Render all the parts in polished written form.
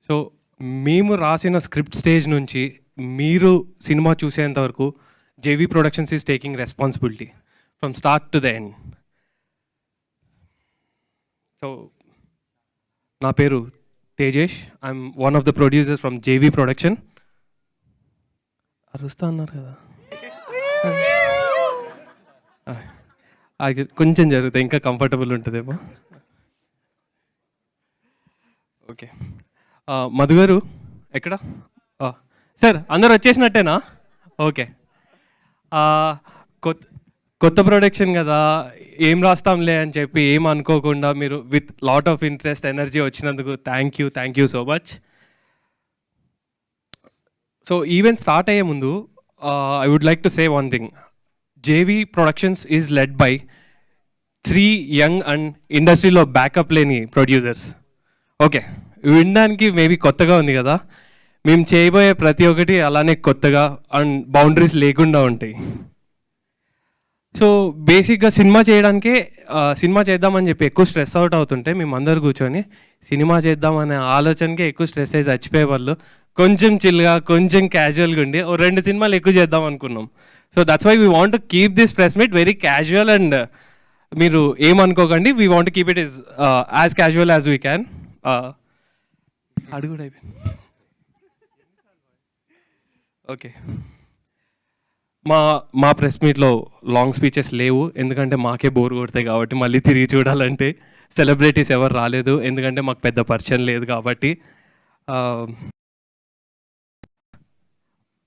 So మేము రాసిన script stage నుంచి మీరు సినిమా చూసేంత వరకు JV productions is taking responsibility from start to the end. So నా పేరు Tejesh, I'm one of the producers from JV production. అరుస్తా అన్నారు కదా, కొంచెం జరుగుతాయి, ఇంకా కంఫర్టబుల్ ఉంటుందేమో. ఓకే, మధు గారు ఎక్కడ? సార్ అందరు వచ్చేసినట్టేనా? ఓకే, కొత్త ప్రొడక్షన్ కదా, ఏం రాస్తాంలే అని చెప్పి ఏం అనుకోకుండా మీరు with lot of interest energy వచ్చినందుకు thank you so much. So event start అయ్యే ముందు I would like to say one thing. JV productions is led by 3 young and ఇండస్ట్రీలో బ్యాకప్ లేని ప్రొడ్యూసర్స్. ఓకే, వినడానికి మేబీ కొత్తగా ఉంది కదా, మేము చేయబోయే ప్రతి ఒక్కటి అలానే కొత్తగా అండ్ బౌండరీస్ లేకుండా ఉంటాయి. సో బేసిక్గా సినిమా చేయడానికే సినిమా చేద్దామని చెప్పి ఎక్కువ స్ట్రెస్ అవుట్ అవుతుంటే మేము అందరు కూర్చొని సినిమా చేద్దామనే ఆలోచనకే ఎక్కువ స్ట్రెస్ అయ్యి చచ్చిపోయే వాళ్ళు కొంచెం చిల్గా కొంచెం క్యాజువల్గా ఉండి 2 సినిమాలు ఎక్కువ చేద్దాం అనుకున్నాం. So that's why we want to keep this press meet very casual and మీరు ఏమనుకోకండి, we want to keep it is as casual as we can. అడుగుడు అయిపోయింది. ఓకే, మా ప్రెస్ మీట్లో లాంగ్ స్పీచెస్ లేవు, ఎందుకంటే మాకే బోర్ కొడతాయి కాబట్టి. మళ్ళీ తిరిగి చూడాలంటే సెలబ్రిటీస్ ఎవరు రాలేదు, ఎందుకంటే మాకు పెద్ద పరిచయం లేదు కాబట్టి.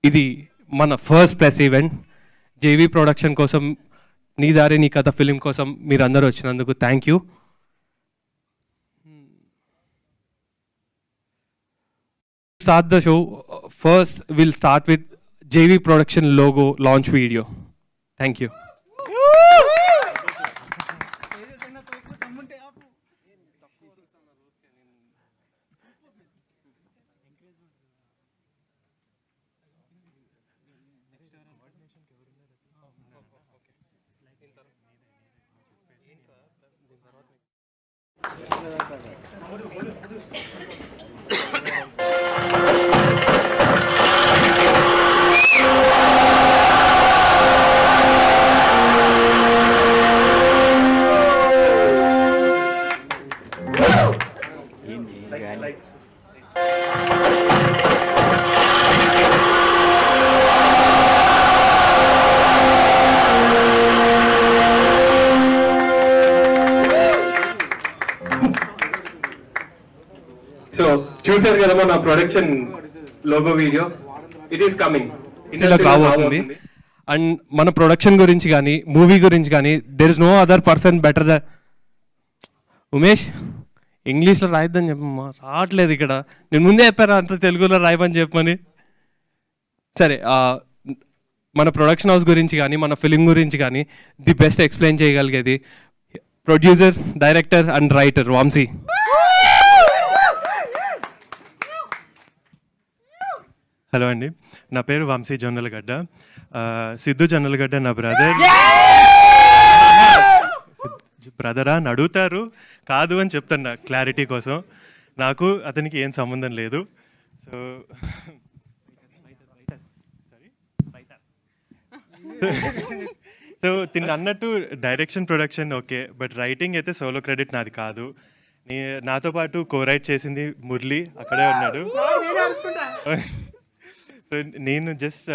ఇది మన first press event. JV production కోసం, నీ దారే నీ కథ ఫిలిం కోసం మీరందరూ వచ్చినందుకు thank you. Start the show. First, we'll start with JV Production logo launch video. Thank you. చూసారు కదా మన production logo video, it is coming రాబోతుంది. అండ్ మన ప్రొడక్షన్ గురించి కానీ మూవీ గురించి కానీ there is no other person better the Umesh. ఇంగ్లీష్లో రాయొద్దని చెప్పమ్మా, రావట్లేదు ఇక్కడ. నేను ముందే చెప్పారా అంత తెలుగులో రాయమని చెప్పమని. సరే, మన ప్రొడక్షన్ హౌస్ గురించి కానీ మన ఫిలిం గురించి కానీ ది బెస్ట్ ఎక్స్ప్లెయిన్ చేయగలిగేది producer, director and writer Vamshi. Hello అండి, నా పేరు వంశీ జొన్నలగడ్డ. సిద్ధు జొన్నలగడ్డ నా బ్రదర్. బ్రదరా అని అడుగుతారు, కాదు అని చెప్తాను క్లారిటీ కోసం. నాకు అతనికి ఏం సంబంధం లేదు. సో తిన్న అన్నట్టు direction production okay, but writing అయితే సోలో క్రెడిట్ నాది కాదు. నాతో పాటు కో రైట్ చేసింది మురళి, అక్కడే ఉన్నాడు. సో నేను జస్ట్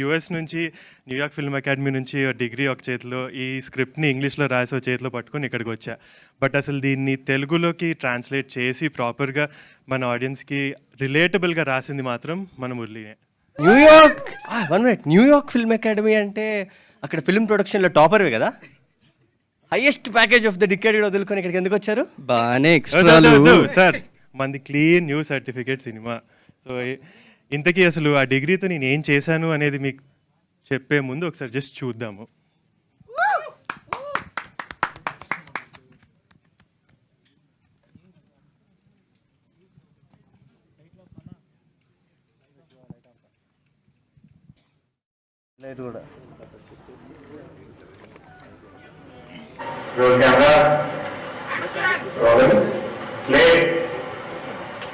యుఎస్ నుంచి, న్యూయార్క్ ఫిల్మ్ అకాడమీ నుంచి డిగ్రీ ఒక చేతిలో, ఈ స్క్రిప్ట్ని ఇంగ్లీష్లో రాసి ఒక చేతిలో పట్టుకొని ఇక్కడికి వచ్చా. బట్ అసలు దీన్ని తెలుగులోకి ట్రాన్స్లేట్ చేసి ప్రాపర్గా మన ఆడియన్స్కి రిలేటబుల్గా రాసింది మాత్రం మన మురళినే. న్యూయార్క్ ఫిల్మ్ అకాడమీ అంటే అక్కడ ఫిల్మ్ ప్రొడక్షన్లో టాపర్వే కదా, highest package of the decade వదులుకొని ఇక్కడికి ఎందుకు వచ్చారు? బాగానే సార్, మనది clean new certificate cinema. So ఇంతకీ అసలు ఆ డిగ్రీతో నేను ఏం చేశాను అనేది మీకు చెప్పే ముందు ఒకసారి జస్ట్ చూద్దాము.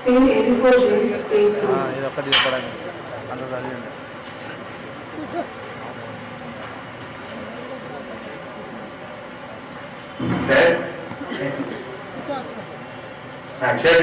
Scene 84 James take 2. ఇది ఒక్కటి చెప్పడానికి అంత చదివింది. Set. Action.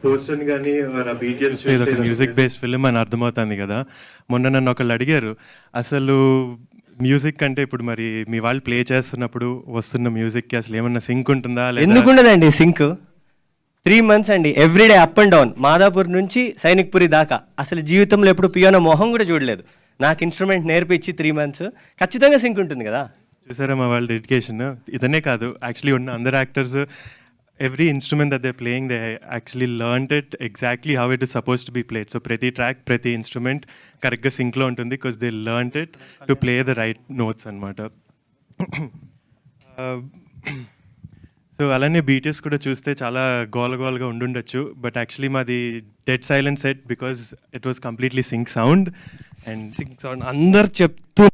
పోస్టర్ కానీ బీటీఎస్ మ్యూజిక్ బేస్డ్ ఫిల్మ్ అని అర్థమవుతుంది కదా. మొన్న నన్ను ఒకళ్ళు అడిగారు, అసలు మ్యూజిక్ అంటే ఇప్పుడు మరి మీ వాళ్ళు ప్లే చేస్తున్నప్పుడు వస్తున్న మ్యూజిక్కి అసలు ఏమన్నా సింక్ ఉంటుందా? ఎందుకుండదండి సింక్? 3 months అండి, everyday up and down, Madhapur నుంచి సైనిక్పురి దాకా. అసలు జీవితంలో ఎప్పుడు పియానో మొహం కూడా చూడలేదు. నాకు ఇన్స్ట్రుమెంట్ నేర్పించి 3 months, ఖచ్చితంగా సింక్ ఉంటుంది కదా. చూసారా మా వాళ్ళ డెడికేషన్? ఇదనే కాదు, యాక్చువల్లీ ఉన్న అందరు actors every instrument that they're playing, they actually learned it exactly how it is supposed to be played. So ప్రతి ట్రాక్, ప్రతి ఇన్స్ట్రుమెంట్ కరెక్ట్గా సింక్లో ఉంటుంది because they learned it to play the right notes అనమాట. So అలానే BTS కూడా చూస్తే చాలా గోలగోలుగా ఉండుండొచ్చు, బట్ యాక్చువల్లీ మాది dead silent set because it was completely sync sound. And sync sound అందరు చెప్తూ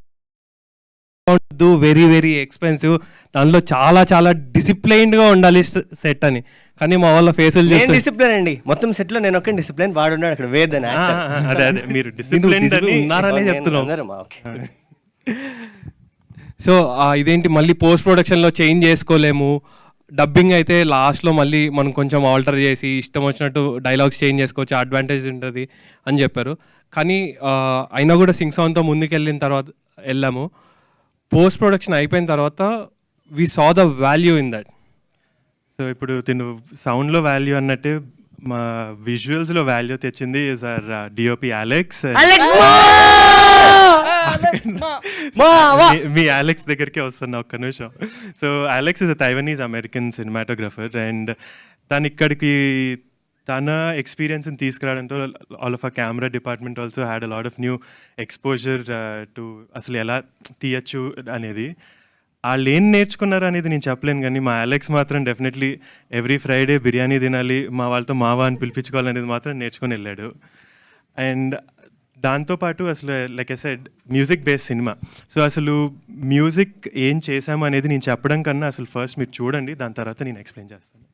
వెరీ వెరీ ఎక్స్పెన్సివ్, దానిలో చాలా చాలా డిసిప్లైన్డ్గా ఉండాలి సెట్ అని. కానీ మా వాళ్ళ ఫేసులు నేను డిసిప్లిన్ అండి, మొత్తం సెట్ లో నేను ఒక్క డిసిప్లిన్, వాడున్నాడు అక్కడ వేద్ అని. అదే అదే మీరు డిసిప్లైన్ ఉన్నారనే చెప్తున్నాం. సో ఇదేంటి మళ్ళీ పోస్ట్ ప్రొడక్షన్లో చేంజ్ చేసుకోలేము, డబ్బింగ్ అయితే లాస్ట్లో మళ్ళీ మనం కొంచెం ఆల్టర్ చేసి ఇష్టం వచ్చినట్టు డైలాగ్స్ చేంజ్ చేసుకోవచ్చు, అడ్వాంటేజ్ ఉంటుంది అని చెప్పారు. కానీ అయినా కూడా సింగ్ సౌండ్తో ముందుకు వెళ్ళాము. పోస్ట్ ప్రొడక్షన్ అయిపోయిన తర్వాత we saw the value in that. So ఇప్పుడు తిను సౌండ్లో వాల్యూ అన్నట్టు మా విజువల్స్లో వాల్యూ తెచ్చింది ఇస్ ఆర్ డిఓపి అలెక్స్. మీ అలెక్స్ దగ్గరికి వస్తున్నా ఒక్క నిమిషం. So Alex is a Taiwanese American cinematographer and తను ఇక్కడికి తన ఎక్స్పీరియన్స్ని తీసుకురావడంతో all of a camera department also had a lot of new exposure to అసలు ఎలా తీయచ్చు అనేది. వాళ్ళు ఏం నేర్చుకున్నారు అనేది నేను చెప్పలేను, కానీ మా అలెక్స్ మాత్రం డెఫినెట్లీ ఎవ్రీ ఫ్రైడే బిర్యానీ తినాలి, మా వాళ్ళతో మావా అని పిలిపించుకోవాలనేది మాత్రం నేర్చుకొని వెళ్ళాడు. అండ్ దాంతోపాటు అసలు like I said music based cinema. So అసలు మ్యూజిక్ ఏం చేశాము అనేది నేను చెప్పడం కన్నా అసలు ఫస్ట్ మీరు చూడండి, దాని తర్వాత నేను ఎక్స్ప్లెయిన్ చేస్తాను.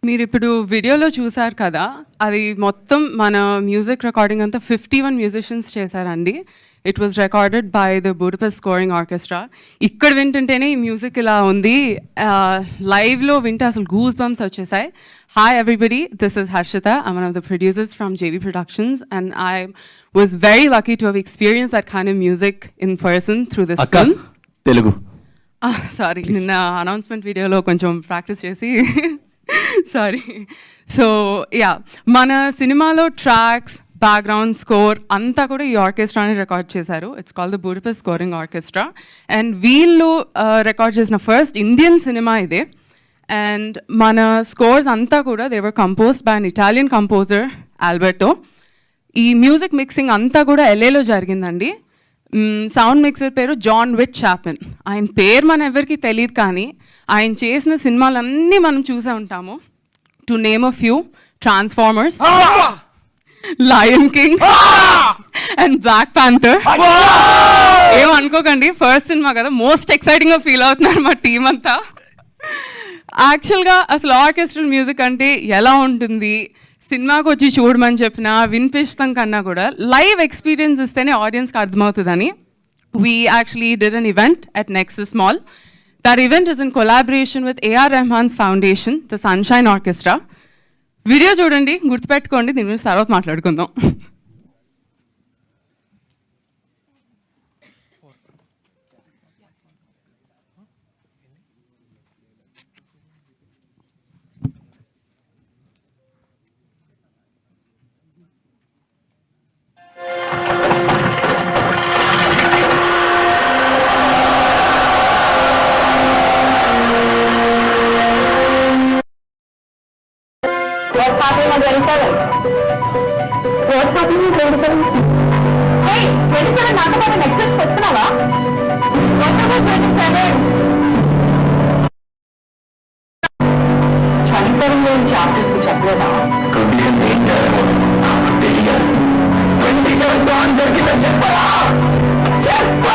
మీరు ఇప్పుడు వీడియోలో చూసారు కదా, అది మొత్తం మన మ్యూజిక్ రికార్డింగ్ అంతా 51 మ్యూజిషియన్స్ చేశారండి. It was recorded by the Budapest scoring orchestra. ఇక్కడ వింటుంటేనే ఈ మ్యూజిక్ ఇలా ఉంది, లైవ్లో వింటే అసలు గూస్ బంప్స్ వచ్చేసాయి. Hi everybody, this is Harshitha. I'm one of the producers from JV Productions and I was very lucky to have experienced that kind of music in person through this film. Telugu sorry, నిన్న announcement వీడియోలో కొంచెం practice చేసి sorry. So yeah, మన సినిమాలో tracks, background score అంతా కూడా ఈ ఆర్కెస్ట్రాని రికార్డ్ చేశారు. It's called the Budapest scoring orchestra. And వీళ్ళు రికార్డ్ చేసిన ఫస్ట్ ఇండియన్ సినిమా ఇదే. అండ్ మన స్కోర్స్ అంతా కూడా they were composed by an Italian composer Alberto. ఈ మ్యూజిక్ మిక్సింగ్ అంతా కూడా LAలో జరిగిందండి. సౌండ్ మిక్సర్ పేరు జాన్ విట్ చాప్మన్. ఆయన పేరు మన ఎవరికి తెలియదు, కానీ ఆయన చేసిన సినిమాలన్నీ మనం చూసే ఉంటాము. To name a few: Transformers, Lion King and Black Panther. ఏమనుకోకండి, ఫస్ట్ సినిమా కదా, మోస్ట్ ఎక్సైటింగ్గా ఫీల్ అవుతున్నారు మా టీం అంతా. యాక్చువల్గా అసలు ఆర్కెస్ట్రల్ మ్యూజిక్ అంటే ఎలా ఉంటుంది, సినిమాకి వచ్చి చూడమని చెప్పినా వినిపిస్తాం కన్నా కూడా లైవ్ ఎక్స్పీరియన్స్ ఇస్తేనే ఆడియన్స్కి అర్థమవుతుందని we actually did an event at Nexus Mall. That event is in collaboration with A.R. Rahman's foundation, the Sunshine Orchestra. Video చూడండి, గుర్తుపెట్టుకోండి, దీని గురించి తర్వాత మాట్లాడుకుందాం. happening on 27? What's happening on 27? Hey, 27 నాకు పాటు నెక్సెస్ వస్తున్నావా? What about 27? 27 గురించి ఆర్టిస్ట్ చెప్పలేదా? 27 బాండ్ దొరికిందని చెప్పరా? చెప్పు!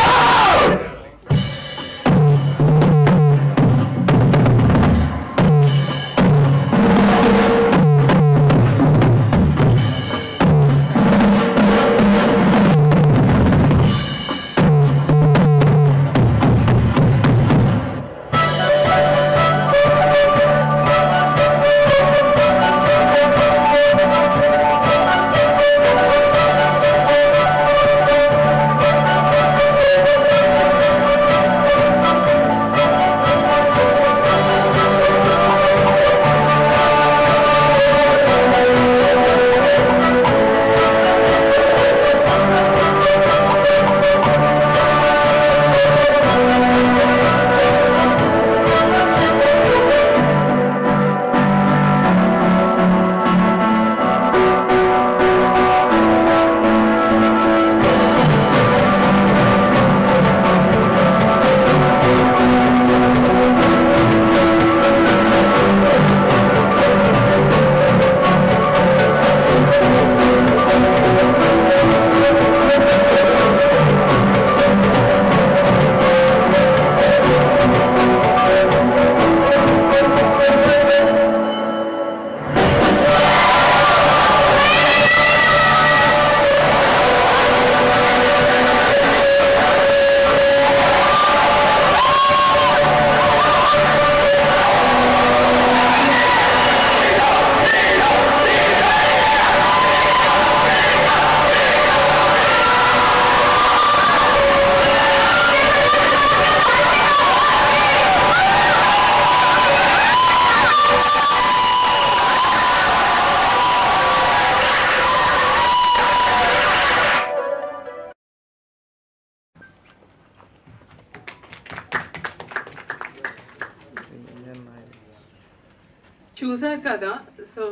చూసారు కదా. సో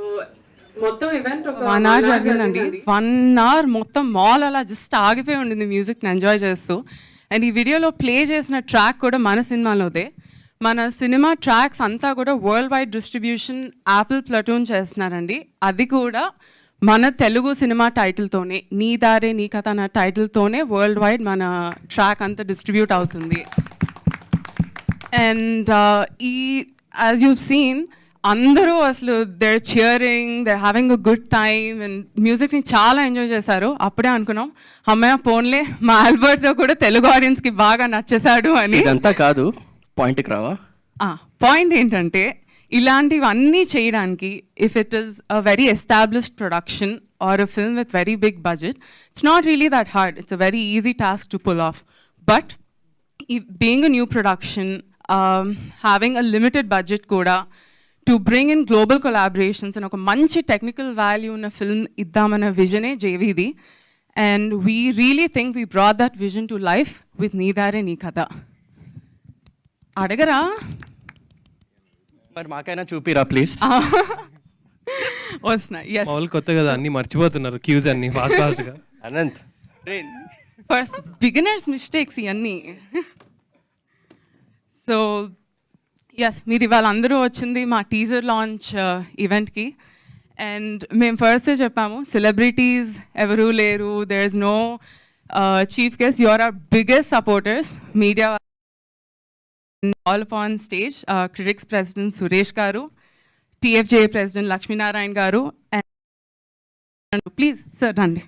మొత్తం ఈవెంట్ ఒక 1 hour జరిగిందండి. 1 hour మొత్తం మాల్ అలా జస్ట్ ఆగిపోయి ఉండింది మ్యూజిక్ని ఎంజాయ్ చేస్తూ. అండ్ ఈ వీడియోలో ప్లే చేసిన ట్రాక్ కూడా మన సినిమాలోదే. మన సినిమా ట్రాక్స్ అంతా కూడా world wide distribution Apple platoon చేస్తున్నారండి. అది కూడా మన తెలుగు సినిమా టైటిల్తోనే, నీ దారే నీ కథ అన్న టైటిల్తోనే వరల్డ్ వైడ్ మన ట్రాక్ అంతా డిస్ట్రిబ్యూట్ అవుతుంది. అండ్ ఈ యాజ్ యూ సీన్ అందరూ అసలు they're cheering, they're having a good time and మ్యూజిక్ని చాలా ఎంజాయ్ చేశారు. అప్పుడే అనుకున్నాం అమ్మయ్య పోన్లే మా ఆల్బర్ట్తో కూడా తెలుగు ఆడియన్స్కి బాగా నచ్చేశాడు అని. ఇదంతా కాదు, పాయింట్కి రావా? పాయింట్ ఏంటంటే ఇలాంటివన్నీ చేయడానికి if it is a very established production or a film with very big budget, it's not really that hard. It's a very easy task to pull off. But being a new production, having a limited budget కూడా, to bring in global collaborations and ఒక మంచి technical value ఉన్న film ఇద్దామన్న విజనే జేవీది. And we really think we brought that vision to life with Nee Daare Nee కథ. అడగరా మరి మాకైనా చూపిరా ప్లీజ్. వస్తున్నా. ఎస్, మామూలు కొత్త కదా, అన్ని మర్చిపోతున్నారు క్యూజ్ అన్ని ఫాస్ట్గా. అనంత్ ఫస్ట్ బిగినర్స్ మిస్టేక్స్ ఇవన్నీ. సో ఎస్, మీరు ఇవాళ అందరూ వచ్చింది మా టీజర్ లాంచ్ ఈవెంట్కి. అండ్ మేము ఫస్టే చెప్పాము సెలబ్రిటీస్ ఎవరూ లేరు, there is no chief guest, you are our biggest supporters. Media all upon stage, critics president Suresh garu, TFJ president Lakshmi Narayan garu, and please sir randi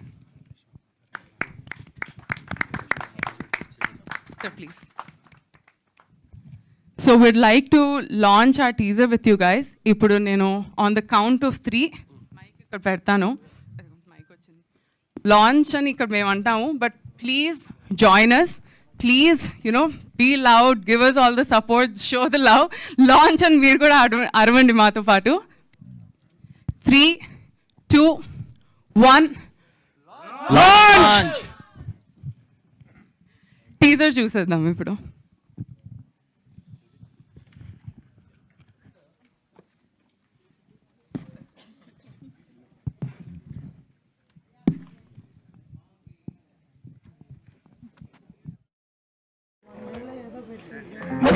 sir please. So we'd like to launch our teaser with you guys. Ippudu nenu on the count of 3 mic ikkada pedtanu, mic ochindi, launch ani ikkada mem antamu, but please join us. Please, you know, be loud, give us all the support, show the love. Launch and meer kuda arvandi maato paatu. 3, 2, 1 launch. Teaser చూసేద్దాం ఇప్పుడు.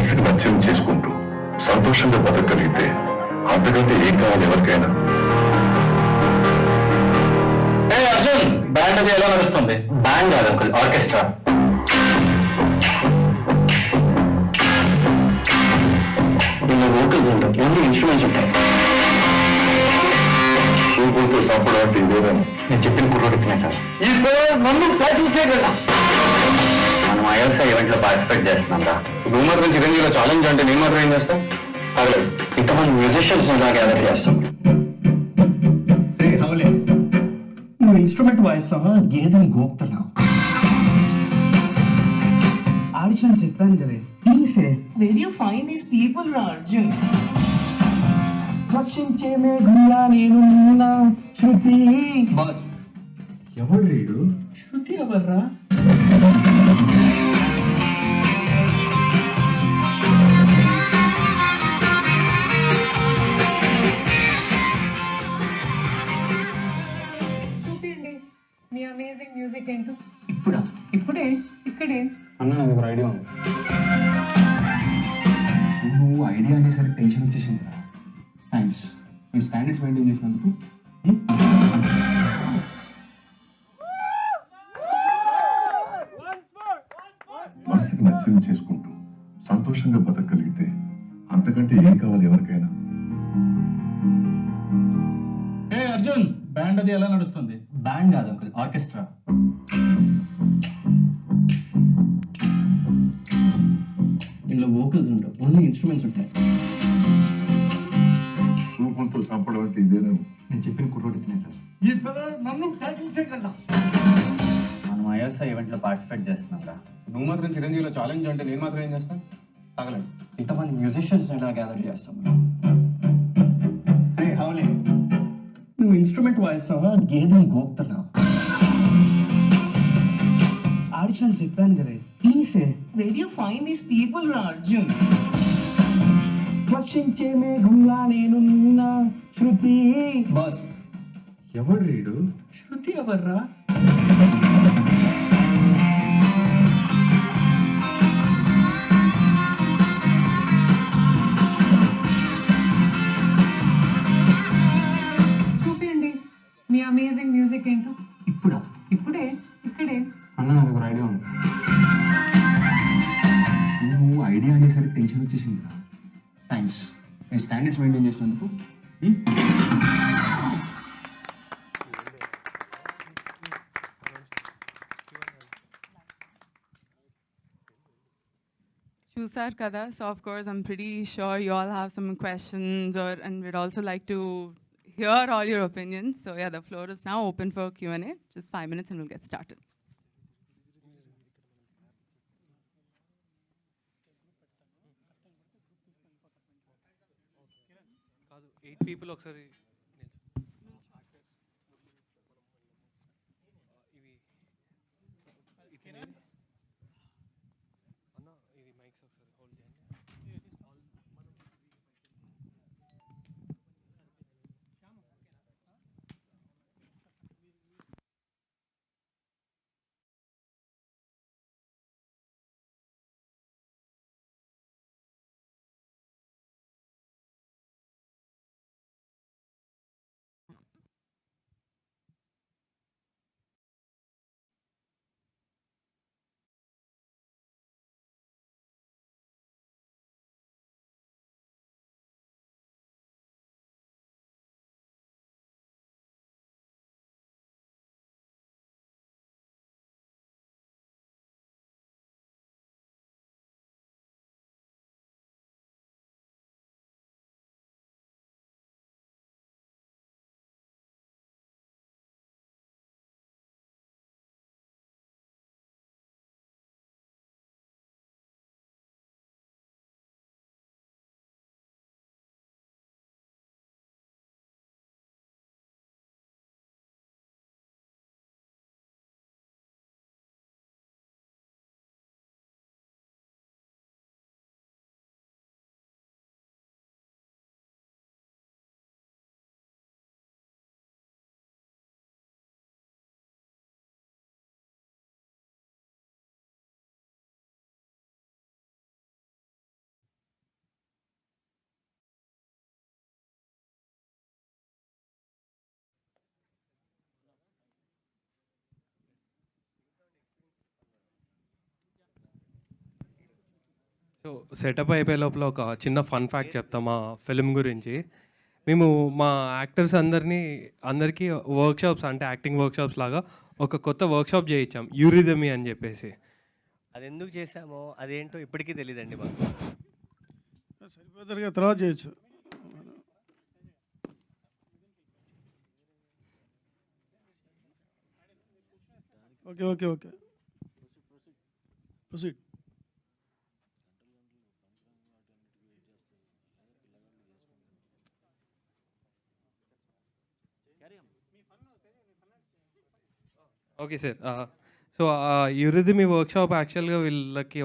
మనసుకు నచ్చింది చేసుకుంటూ సంతోషంగా బతకగలిగితే అంతకంటే ఏం కావాలి ఎవరికైనా? అర్జున్, బ్యాండ్ అది ఎలా నడుస్తుంది? బ్యాండ్ కాదు అంకుల్, ఆర్కెస్ట్రా. ఇందులో వోకల్స్ ఉంటాయి, ఓన్లీ ఇన్స్ట్రుమెంట్స్ ఉంటాయి. చూపులతో సంపడం అంటే ఇదేనా? నేను చెప్పిన కుర్రోడు సార్. ఇప్పుడు నన్ను ప్రాక్టీస్ చేయగలరా? మనం ఐఎల్సీ ఈవెంట్ లో పార్టిసిపేట్ చేస్తున్నాం రా. నువ్వు మాత్రం చిరంజీవిలో ఛాలెంజ్ అంటే నేను మాత్రం ఏం చేస్తాం? తగలేదు. ఇంతమంది మ్యూజిషియన్స్ గ్యాదర్ చేస్తాం. నువ్వు ఇన్స్ట్రుమెంట్ వాయిస్తావా, గేదెని గోపుతున్నావు? ఆడిషన్ చెప్పాను కదా, please. Where do you find these people, Arjun? రక్షించే మేఘంలా నేను శృతి. బాస్, ఎవరు రీడు? శృతి ఎవర్రా? మీ అమేజింగ్ మ్యూజిక్ ఏంటో. ఇప్పుడా? ఇప్పుడే ఇక్కడే. అన్న, నాకు ఒక ఐడియా ఉంది. నువ్వు ఐడియా అనేసరికి టెన్షన్ వచ్చేసింది. థ్యాంక్స్, నువ్వు స్టాండర్డ్స్ మెయింటైన్ చేసినందుకు. మనసుకు నచ్చింది చేసుకుంటూ సంతోషంగా బతకగలిగితే అంతకంటే ఏం కావాలి ఎవరికైనా? అర్జున్, బ్యాండ్ అది ఎలా నడుస్తుంది? బ్యాండ్ కాదు అంకుల్, ఆర్కెస్ట్రా. ఇందులో వోకల్స్ ఉంటాయి, ఓన్లీ ఇన్స్ట్రుమెంట్స్ ఉంటాయి. చూపులతో సంపడం అంటే ఇదేనా? నేను చెప్పిన కుర్రోడు సార్. నన్ను ప్రాక్టీస్ చేయగలరా? మనం ఐఎల్సీ ఈవెంట్ లో పార్టిసిపేట్ చేస్తున్నాం రా. నువ్వు మాత్రం చిరంజీవిలో ఛాలెంజ్ అంటే నేను మాత్రం ఏం చేస్తాం? తగలేదు. ఇంతమంది మ్యూజిషియన్స్ గ్యాదర్ చేస్తాం. నువ్వు ఇన్స్ట్రుమెంట్ వాయిస్తావా, గేదెని గోపుతున్నావు? ఆడిషన్ చెప్పాను కదా, please. Where do you find these people, Arjun? రక్షించే మేఘంలా నేను శృతి. బాస్, ఎవరు రీడు? శృతి ఎవర్రా? మీ అమేజింగ్ మ్యూజిక్ ఏంటో. ఇప్పుడా? ఇప్పుడే ఇక్కడే. అన్న, నాకు ఒక ఐడియా ఉంది. నువ్వు ఐడియా అనేసరికి టెన్షన్ వచ్చేసింది. థ్యాంక్స్, నేను స్టాండర్డ్స్ మెయింటైన్ చేసినందుకు. చూసారు కదా. So of course I'm pretty sure you all have some questions and we'd also like to hear all your opinions. So yeah, the floor is now open for Q&A. Just 5 minutes and we'll get started. కాదు, 8 people ఒకసారి so setup అయిపోయే లోపల ఒక చిన్న fun fact చెప్తాం మా film గురించి. మేము మా యాక్టర్స్ అందరికీ వర్క్షాప్స్ అంటే యాక్టింగ్ వర్క్షాప్స్ లాగా ఒక కొత్త వర్క్షాప్ చేయించాం, యూరిథమీ అని చెప్పేసి. అది ఎందుకు చేసామో అదేంటో ఇప్పటికీ తెలియదండి మాకు. సరిపోతారుగా, తర్వాత చేయొచ్చు. Okay okay okay proceed. Okay sir. So eurythmy workshop యాక్చువల్గా వీళ్ళకి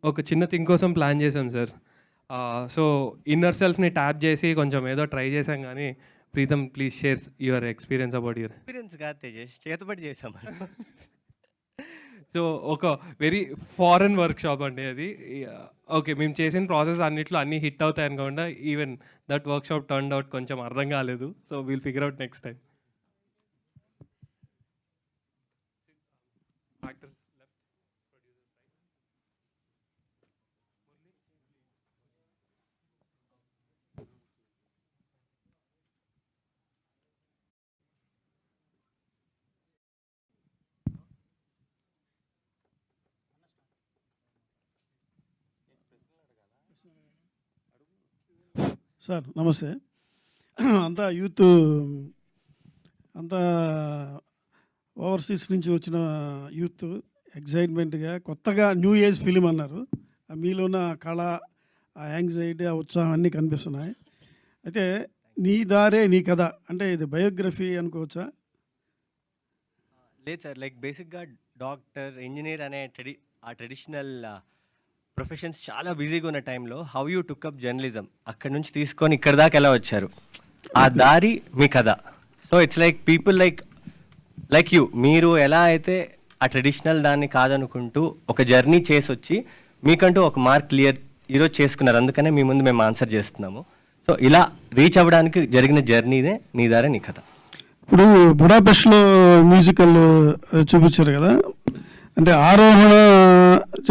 ఒక చిన్న థింగ్ కోసం ప్లాన్ చేసాం సార్. సో ఇన్నర్ సెల్ఫ్ని ట్యాప్ చేసి కొంచెం ఏదో ట్రై చేసాం. కానీ Preetham, please share your experience about your experience కాదు తేజేష్, చేతబడి చేసాం. సో ఒక వెరీ ఫారెన్ వర్క్షాప్ అండి అది. ఓకే, మేము చేసిన ప్రాసెస్ అన్నిట్లో అన్నీ హిట్ అవుతాయి అనుకోకుండా even that workshop turn out కొంచెం అర్థం కాలేదు. So we'll figure out next time. Sir నమస్తే. అంతా యూత్, అంతా ఓవర్సీస్ నుంచి వచ్చిన యూత్ ఎగ్జైట్మెంట్గా కొత్తగా న్యూ ఏజ్ ఫిలిం అన్నారు. మీలో ఉన్న కళ, ఆ యాంగ్జైటీ, ఆ ఉత్సాహం అన్నీ కనిపిస్తున్నాయి. అయితే నీ దారే నీ కథ అంటే ఇది బయోగ్రఫీ అనుకోవచ్చా? లేదు సార్, లైక్ బేసిక్గా డాక్టర్, ఇంజనీర్ అనే ఆ ట్రెడిషనల్ ప్రొఫెషన్స్ చాలా బిజీగా ఉన్న టైంలో how you took up journalism, అక్కడ నుంచి తీసుకొని ఇక్కడ దాకా ఎలా వచ్చారు, ఆ దారి మీ కథ. So it's like people like you, మీరు ఎలా అయితే ఆ ట్రెడిషనల్ దాన్ని కాదనుకుంటూ ఒక జర్నీ చేసి వచ్చి మీకంటూ ఒక మార్క్ క్లియర్ ఈరోజు చేసుకున్నారు. అందుకనే మీ ముందు మేము ఆన్సర్ చేస్తున్నాము. సో ఇలా రీచ్ అవ్వడానికి జరిగిన జర్నీదే నీ దారే నీ కథ. ఇప్పుడు బుడాపెస్ట్లో మ్యూజికల్ చూపించారు కదా, అంటే ఆరోహణ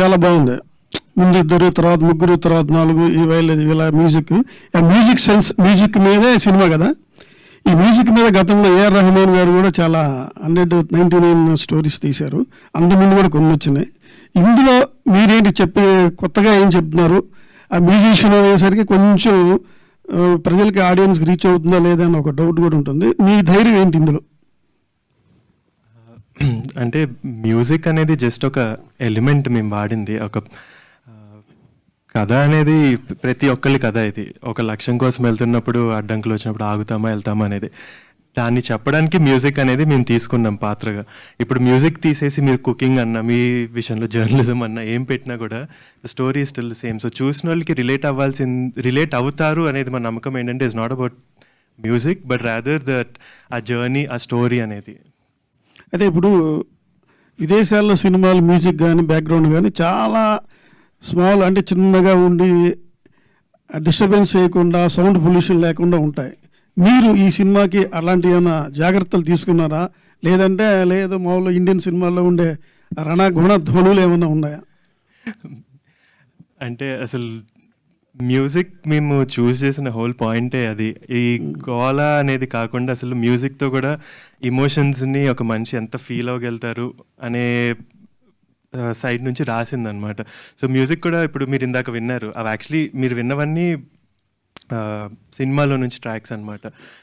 చాలా బాగుంది. ముందు 2, తర్వాత 3, తర్వాత 4 ఈ వైలేదు ఇలా మ్యూజిక్. ఆ మ్యూజిక్ సెన్స్, మ్యూజిక్ మీదే సినిమా కదా. ఈ మ్యూజిక్ మీద గతంలో ఏఆర్ రెహమాన్ గారు కూడా చాలా 199 స్టోరీస్ తీశారు. అంతకుముందు కూడా కొన్ని వచ్చినాయి. ఇందులో మీరేంటి చెప్పి కొత్తగా ఏం చెప్తున్నారు? ఆ మ్యూజిషియన్ అనేసరికి కొంచెం ప్రజలకి, ఆడియన్స్కి రీచ్ అవుతుందా లేదా అని ఒక డౌట్ కూడా ఉంటుంది. మీ ధైర్యం ఏంటి ఇందులో? అంటే మ్యూజిక్ అనేది జస్ట్ ఒక ఎలిమెంట్ మేము వాడింది. ఒక కథ అనేది ప్రతి ఒక్కరి కథ. ఇది ఒక లక్ష్యం కోసం వెళ్తున్నప్పుడు అడ్డంకులు వచ్చినప్పుడు ఆగుతామా వెళ్తామా అనేది, దాన్ని చెప్పడానికి మ్యూజిక్ అనేది మేము తీసుకున్నాం పాత్రగా. ఇప్పుడు మ్యూజిక్ తీసేసి మీరు కుకింగ్ అన్న, మీ విషయంలో జర్నలిజం అన్న ఏం పెట్టినా కూడా స్టోరీ స్టిల్ సేమ్. సో చూసిన వాళ్ళకి రిలేట్ అవుతారు అనేది మన నమ్మకం. ఏంటంటే it's not about music but rather that ఆ జర్నీ, ఆ స్టోరీ అనేది. అయితే ఇప్పుడు విదేశాల్లో సినిమాలు మ్యూజిక్ కానీ బ్యాక్గ్రౌండ్ కానీ చాలా స్మాల్, అంటే చిన్నగా ఉండి డిస్టర్బెన్స్ చేయకుండా, సౌండ్ పొల్యూషన్ లేకుండా ఉంటాయి. మీరు ఈ సినిమాకి అలాంటి ఏమైనా జాగ్రత్తలు తీసుకున్నారా? లేదంటే లేదు మామూలు ఇండియన్ సినిమాల్లో ఉండే రణగుణ ధ్వనులు ఏమైనా ఉన్నాయా? అంటే అసలు మ్యూజిక్ మేము చూస్ చేసిన హోల్ పాయింటే అది. ఈ గోల అనేది కాకుండా అసలు మ్యూజిక్తో కూడా ఇమోషన్స్ని ఒక మనిషి ఎంత ఫీల్ అవ్వగలుగుతారు అనే సైడ్ నుంచి రాసిందనమాట. సో మ్యూజిక్ కూడా ఇప్పుడు మీరు ఇందాక విన్నారు, అవి యాక్చువల్లీ మీరు విన్నవన్నీ సినిమాలో నుంచి ట్రాక్స్ అనమాట.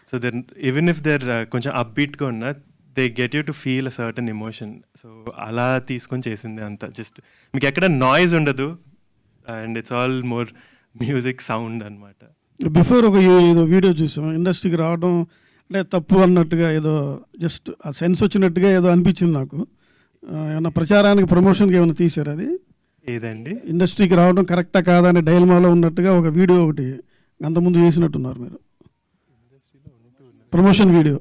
So then even if there కొంచెం అప్బీట్గా ఉన్నా they get you to feel a certain emotion. So అలా తీసుకొని చేసింది అంతా. జస్ట్ మీకు ఎక్కడ నాయిస్ ఉండదు and it's all more music sound అనమాట. బిఫోర్ ఒక ఏదో వీడియో చూసాం, ఇండస్ట్రీకి రావడం అంటే తప్పు అన్నట్టుగా, ఏదో జస్ట్ ఆ సెన్స్ వచ్చినట్టుగా ఏదో అనిపించింది నాకు. ఏమన్నా ప్రచారానికి, ప్రమోషన్కి ఏమైనా తీశారు? అది ఏదండి? ఇండస్ట్రీకి రావడం కరెక్టా కాదా అనే డైలమాలో ఉన్నట్టుగా ఒక వీడియో ఒకటి అంతకుముందు చేసినట్టున్నారు మీరు, ప్రమోషన్ వీడియో.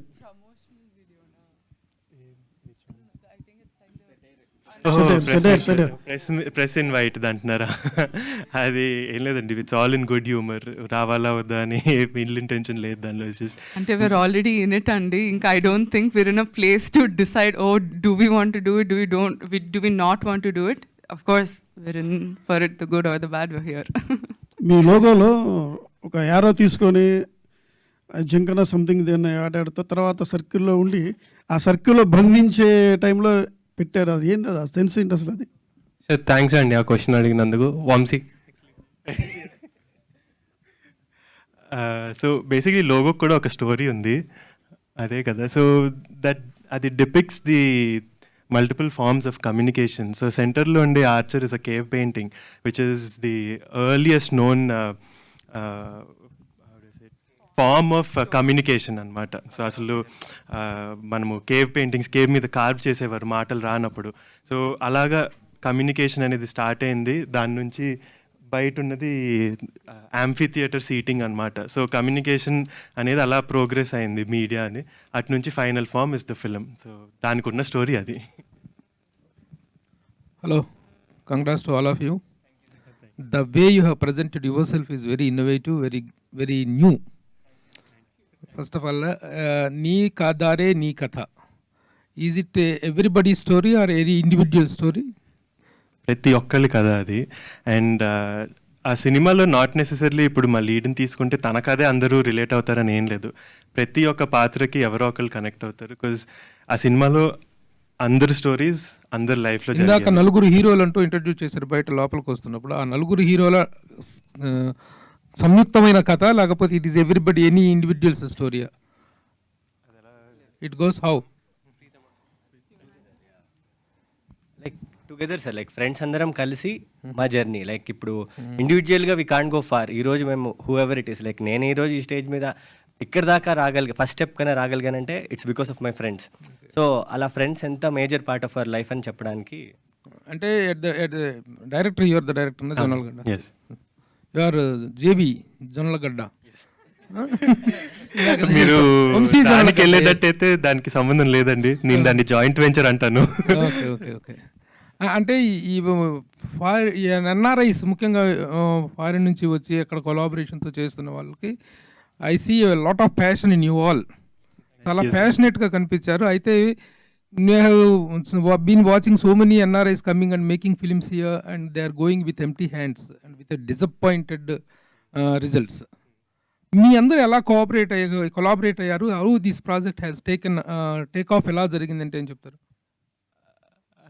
ప్రెస్ ఇన్వైట్ అంటున్నారా? అది ఏం లేదండి, it's all in good humour. రావాలా వద్దా అని ఇల్ ఇంటెన్షన్ లేదు దానిలో. అంటే వీఆర్ ఆల్రెడీ ఇన్ ఇట్ అండి. ఇంకా I don't think we're in a place to decide oh do we want to do it, do we not want to do it. of course, we're in for it, the good or the bad, we're here. మీ లోగోలో ఒక arrow తీసుకొని జింకన something దేన్ని ఆడాడుతూ తర్వాత సర్కిల్లో ఉండి ఆ సర్కిల్లో బంధించే టైంలో పెట్టారు. అది ఏంది, అది సెన్స్ ఏంటి అసలు? అది సార్ థ్యాంక్స్ అండి ఆ క్వశ్చన్ అడిగినందుకు. వంశీ. సో బేసిక్లీ లోగో కూడా ఒక స్టోరీ ఉంది, అదే కదా. సో దట్ అది depicts the multiple forms of communication. So సెంటర్లో ఉండే archer is a cave painting which is the earliest known form of communication అనమాట. సో అసలు మనము కేవ్ పెయింటింగ్స్ కేవ్ మీద కార్వ్ చేసేవారు మాటలు రానప్పుడు. సో అలాగా కమ్యూనికేషన్ అనేది స్టార్ట్ అయింది. దాని నుంచి బయట ఉన్నది యాంఫీ థియేటర్ సీటింగ్ అనమాట. సో కమ్యూనికేషన్ అనేది అలా ప్రోగ్రెస్ అయింది మీడియా అని. అటు నుంచి final form is the film. So దానికి ఉన్న స్టోరీ అది. Hello, congrats to all of you. The way you have presented yourself is very innovative, very new. First of all, నీ కాదారే నీ కథ, is it everybody story or any individual story? ప్రతి ఒక్కళ్ళు కదా అది. అండ్ ఆ సినిమాలో నాట్ నెసెసర్లీ ఇప్పుడు మా లీడ్ని తీసుకుంటే తన కథే అందరూ రిలేట్ అవుతారని ఏం లేదు. ప్రతి ఒక్క పాత్రకి ఎవరో ఒకళ్ళు కనెక్ట్ అవుతారు. బికాజ్ ఆ సినిమాలో అందరు స్టోరీస్ అందరు లైఫ్లో. ఇందాక నలుగురు హీరోలు అంటూ ఇంట్రడ్యూస్ చేశారు బయట లోపలికి వస్తున్నప్పుడు. ఆ నలుగురు హీరోల సంయుక్తమైన కథ, లేకపోతే it is everybody any individuals స్టోరీయా? It goes how? Like together sir, like friends అందరం కలిసి మా జర్నీ. లైక్ ఇప్పుడు ఇండివిజువల్గా వీ కాంట్ గో ఫార్. ఈరోజు మేము whoever it is, like నేను ఈరోజు ఈ స్టేజ్ మీద ఇక్కడ దాకా ఫస్ట్ స్టెప్ కన్నా రాగలిగానంటే it's because of my friends. So అలా ఫ్రెండ్స్ ఎంత major part of our life అని చెప్పడానికి. అంటే director, you're the director Jonnalagadda. You're JB Jonnalagadda. మీరు దానికి వెళ్ళేటట్టయితే దానికి సంబంధం లేదండి, నేను దాన్ని జాయింట్ వెంచర్ అంటాను. Okay okay okay. అంటే ఈ ఎన్ఆర్ఐస్ ముఖ్యంగా ఫారిన్ నుంచి వచ్చి అక్కడ కొలాబరేషన్తో చేస్తున్న వాళ్ళకి I see lot of passion in you all. చాలా ప్యాషనేట్గా కనిపించారు. అయితే been watching so many NRIs coming and making films here and they are going with empty hands and with disappointed results. మీ అందరూ ఎలా కొలాబరేట్ అయ్యారు? How this project has take off ఎలా జరిగిందంటే ఏం చెప్తారు?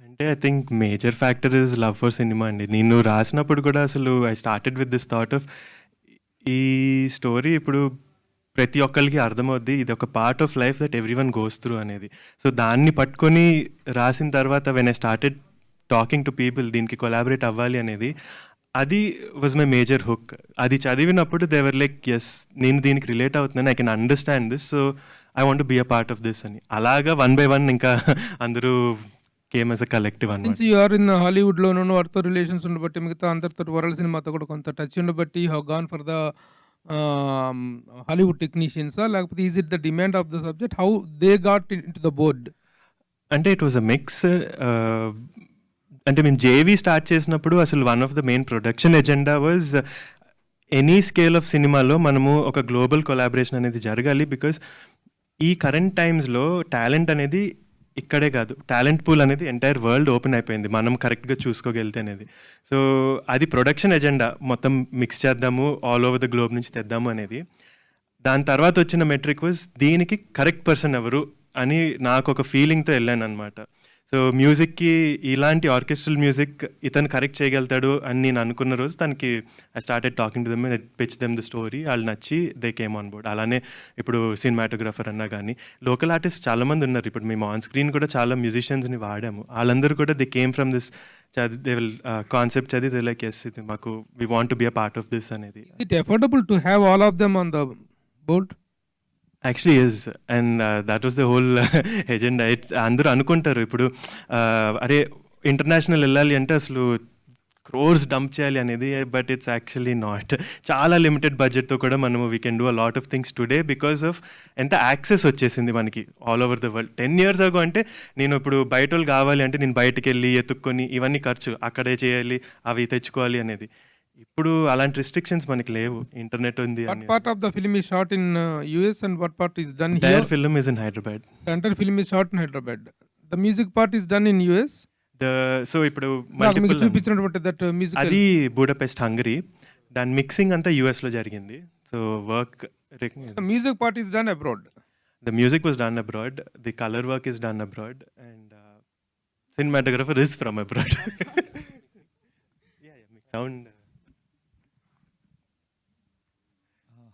అంటే I think major factor is love for cinema అండి. నేను రాసినప్పుడు కూడా అసలు I started with this thought of ఈ స్టోరీ ఇప్పుడు ప్రతి ఒక్కరికి అర్థమవుద్ది, ఇది ఒక part of life that every one goes through అనేది. సో దాన్ని పట్టుకొని రాసిన తర్వాత when I started talking to people దీనికి కొలాబరేట్ అవ్వాలి అనేది, అది వాజ్ మై మేజర్ హుక్. అది చదివినప్పుడు దే వర్ లైక్ ఎస్, నేను దీనికి రిలేట్ అవుతున్నాను, I can understand this, so I want to be a part of this అని. అలాగా 1 by 1 ఇంకా అందరూ కేమ్ యాజ్ అ కలెక్టివ్ అన్నమాట. యు ఆర్ ఇన్ హాలీవుడ్లోనూ వాటితో రిలేషన్స్ ఉండబట్టి మిగతా అందరితో వరల్డ్ సినిమాతో కూడా కొంత టచ్ ఉండబట్టి you have gone for the Hollywood టెక్నీషియన్సా, లేకపోతే is it the demand of the subject? How they got into the board? అంటే ఇట్ వాజ్ అ మిక్స్. అంటే మేము జేవీ స్టార్ట్ చేసినప్పుడు అసలు one of the main production agenda was any scale of సినిమాలో మనము ఒక గ్లోబల్ కొలాబరేషన్ అనేది జరగాలి. బికాస్ ఈ కరెంట్ టైమ్స్లో టాలెంట్ అనేది ఇక్కడే కాదు, టాలెంట్ పూల్ అనేది ఎంటైర్ వరల్డ్ ఓపెన్ అయిపోయింది మనం కరెక్ట్గా చూసుకోగలితే అనేది. సో అది ప్రొడక్షన్ ఎజెండా, మొత్తం మిక్స్ చేద్దాము, ఆల్ ఓవర్ ద గ్లోబ్ నుంచి తెద్దాము అనేది. దాని తర్వాత వచ్చిన మెట్రిక్ వాజ్ దీనికి కరెక్ట్ పర్సన్ ఎవరు అని నాకు ఒక ఫీలింగ్తో వెళ్ళాను అనమాట. సో మ్యూజిక్కి ఇలాంటి ఆర్కెస్ట్రల్ మ్యూజిక్ ఇతను కరెక్ట్ చేయగలుగుతాడు అని నేను అనుకున్న రోజు తనకి I started talking to them and pitch them the story. వాళ్ళు నచ్చి దే కేమ్ ఆన్ బోర్డ్. అలానే ఇప్పుడు సినిమాటోగ్రాఫర్ అన్నా కానీ లోకల్ ఆర్టిస్ట్ చాలామంది ఉన్నారు. ఇప్పుడు మేము ఆన్ స్క్రీన్ కూడా చాలా మ్యూజిషియన్స్ని వాడాము. వాళ్ళందరూ కూడా they came from this they will concept చదివి దే లైక్ ఎస్, ఇది మాకు we want to be a part of this అనేది. It affordable to have all of them on the board? Actually is, and that was the whole agenda. It's అందరూ అనుకుంటారు ఇప్పుడు అరే international వెళ్ళాలి అంటే అసలు క్రోర్స్ డంప్ చేయాలి అనేది, బట్ ఇట్స్ యాక్చువల్లీ నాట్. చాలా లిమిటెడ్ బడ్జెట్తో కూడా మనము we can do a lot of things today because of ఎంత యాక్సెస్ వచ్చేసింది మనకి all over the world. 10 years ago అంటే నేను ఇప్పుడు బయట వాళ్ళు కావాలి అంటే నేను బయటకు వెళ్ళి ఎత్తుక్కొని ఇవన్నీ ఖర్చు, అక్కడే చేయాలి, అవి తెచ్చుకోవాలి అనేది. ఇప్పుడు అలాంటి రిస్ట్రిక్షన్స్ మనకి లేవు, ఇంటర్నెట్ ఉంది. What part of the film is shot in US and what part is done here? The entire film is in Hyderabad. The entire film is shot in Hyderabad. The music part is done in US? So ఇప్పుడు నాకు మీకు multiple చూపించినటువంటి that music అది Budapest Hungary, దాని mixing అంతా యుఎస్లో జరిగింది. So work music part is done abroad. the music was done abroad, the color work is done abroad, and cinematographer is from abroad. Yeah, sound.